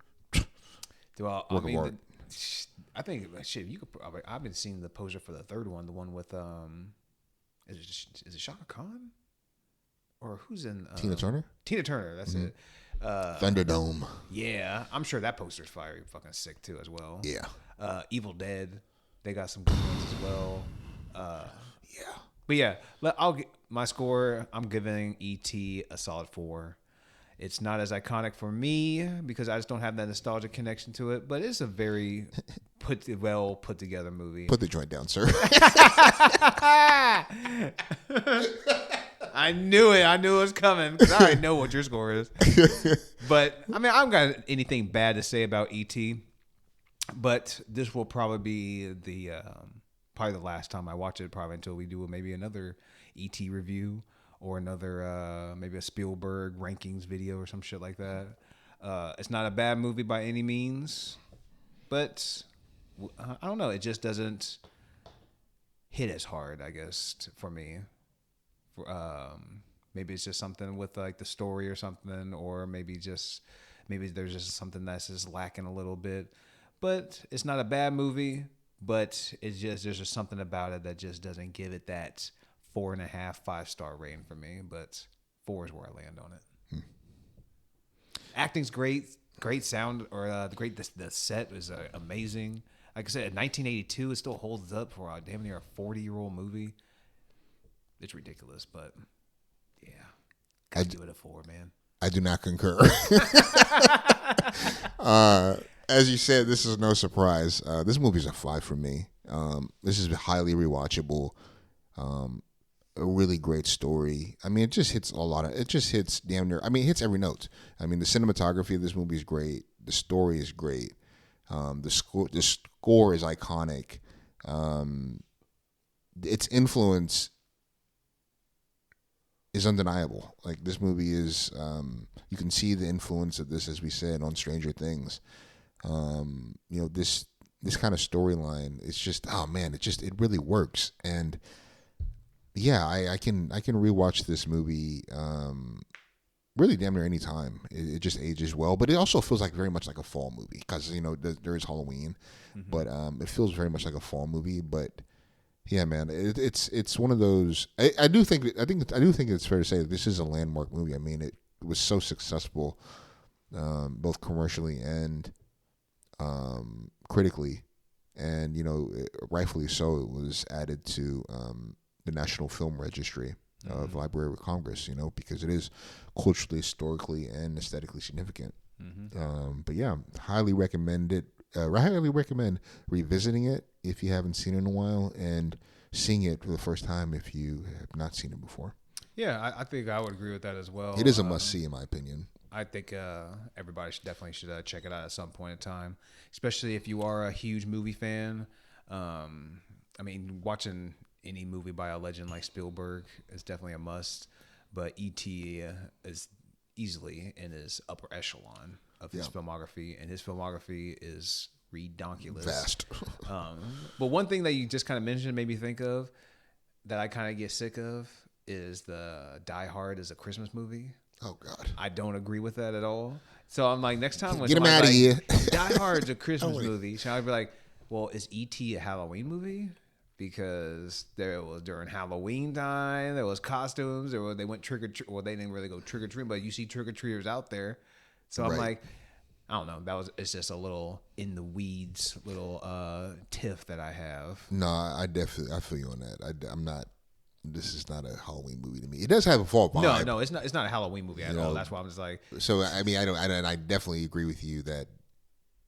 Speaker 3: Well,
Speaker 4: work of art.
Speaker 3: I think shit. You could. I've been seeing the poster for the third one, the one with is it Shaka Khan? Or who's in
Speaker 4: Tina Turner?
Speaker 3: Tina Turner, that's it.
Speaker 4: Thunderdome.
Speaker 3: Yeah, I'm sure that poster's fire fucking sick too as well.
Speaker 4: Yeah.
Speaker 3: Evil Dead, they got some good ones as well.
Speaker 4: Yeah.
Speaker 3: But yeah, I'll get my score. I'm giving E.T. a solid 4. It's not as iconic for me because I just don't have that nostalgic connection to it. But it's a very put together movie.
Speaker 4: Put the joint down, sir.
Speaker 3: I knew it. I knew it was coming because I already know what your score is. But I mean, I don't got anything bad to say about E.T. But this will probably be the last time I watch it. Probably until we do maybe another E.T. review or another maybe a Spielberg rankings video or some shit like that. It's not a bad movie by any means, but I don't know. It just doesn't hit as hard, I guess, for me. Maybe it's just something with like the story or something, or maybe there's just something that's just lacking a little bit. But it's not a bad movie, but there's just something about it that just doesn't give it that 4.5, 5-star rating for me. But 4 is where I land on it. Acting's great. Great sound, or the set was amazing. Like I said, in 1982, it still holds up for a damn near a 40-year-old movie. It's ridiculous, but yeah, I do it a 4, man.
Speaker 4: I do not concur. As you said, this is no surprise. This movie's a 5 for me. This is highly rewatchable. A really great story. I mean, it just hits damn near. I mean, it hits every note. I mean, the cinematography of this movie is great. The story is great. The score is iconic. Its influence is undeniable. Like, this movie is, you can see the influence of this, as we said, on Stranger Things. This kind of storyline, it's just, oh man, it really works. And yeah, I can rewatch this movie really damn near any time. It just ages well, but it also feels like very much like a fall movie because there is Halloween, but it feels very much like a fall movie. But yeah, man, it's one of those. I do think it's fair to say that this is a landmark movie. I mean, it was so successful, both commercially and critically, and rightfully so. It was added to the National Film Registry of Library of Congress, because it is culturally, historically, and aesthetically significant. But yeah, highly recommend it. Highly recommend revisiting it if you haven't seen it in a while, and seeing it for the first time if you have not seen it before.
Speaker 3: Yeah, I think I would agree with that as well.
Speaker 4: It is a must-see, in my opinion.
Speaker 3: I think everybody should check it out at some point in time, especially if you are a huge movie fan. I mean, watching any movie by a legend like Spielberg is definitely a must, but E.T. is easily in his upper echelon of his filmography, and his filmography is redonkulous.
Speaker 4: Vast.
Speaker 3: But one thing that you just kind of mentioned made me think of that I kind of get sick of is the Die Hard is a Christmas movie.
Speaker 4: Oh God,
Speaker 3: I don't agree with that at all. So I'm like, next time when
Speaker 4: get him out of here.
Speaker 3: Die Hard's a Christmas movie, so I'd be like, well, is E.T. a Halloween movie? Because there was during Halloween time, there was costumes. They went trick or treat. Well, they didn't really go trick or treat, but you see trick or treaters out there. So I'm like, I don't know. It's just a little in the weeds, little tiff that I have.
Speaker 4: No, I feel you on that. I'm not. This is not a Halloween movie to me. It does have a fall vibe.
Speaker 3: No, it's not. It's not a Halloween movie at all. That's why I'm just like.
Speaker 4: So I mean, I definitely agree with you that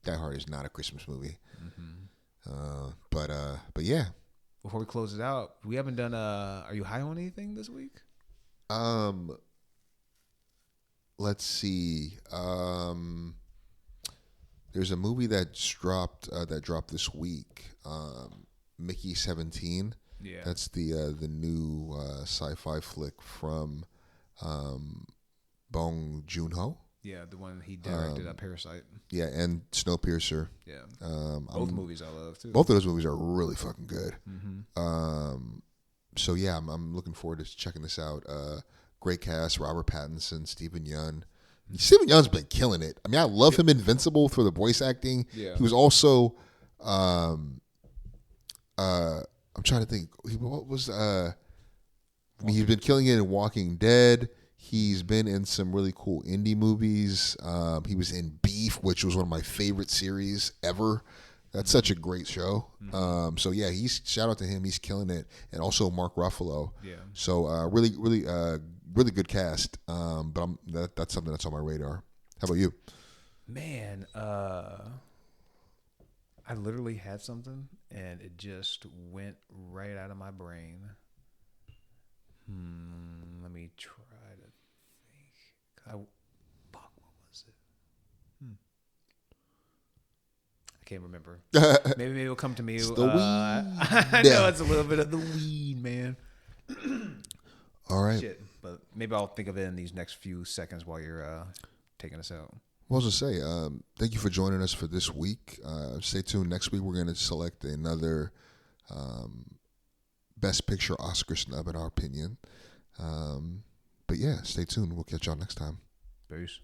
Speaker 4: Die Hard is not a Christmas movie. But yeah.
Speaker 3: Before we close it out, we haven't done. Are you high on anything this week?
Speaker 4: Let's see. There's a movie that dropped this week. Mickey 17.
Speaker 3: Yeah,
Speaker 4: that's the new sci-fi flick from Bong Joon-ho.
Speaker 3: Yeah, the one he directed, Parasite.
Speaker 4: Yeah, and Snowpiercer.
Speaker 3: Yeah, both movies I love too.
Speaker 4: Both of those movies are really fucking good. So yeah, I'm looking forward to checking this out. Great cast: Robert Pattinson, Stephen Yeun. Stephen Yeun's been killing it. I mean, I love him Invincible for the voice acting.
Speaker 3: Yeah.
Speaker 4: He was also, I'm trying to think. What was I mean, he's been killing it in Walking Dead. He's been in some really cool indie movies. He was in Beef, which was one of my favorite series ever. That's such a great show. So yeah, shout out to him. He's killing it, and also Mark Ruffalo. Yeah. So really good cast. But that's something that's on my radar. How about you?
Speaker 3: Man, I literally had something, and it just went right out of my brain. Let me try to think. What was it? I can't remember. Maybe it'll come to me.
Speaker 4: It's the weed.
Speaker 3: I know it's a little bit of the weed, man.
Speaker 4: All right.
Speaker 3: Shit, but maybe I'll think of it in these next few seconds while you're taking us out.
Speaker 4: Well, I was going to say, thank you for joining us for this week. Stay tuned. Next week, we're going to select another Best Picture Oscar snub, in our opinion. But yeah, stay tuned. We'll catch y'all next time.
Speaker 3: Peace.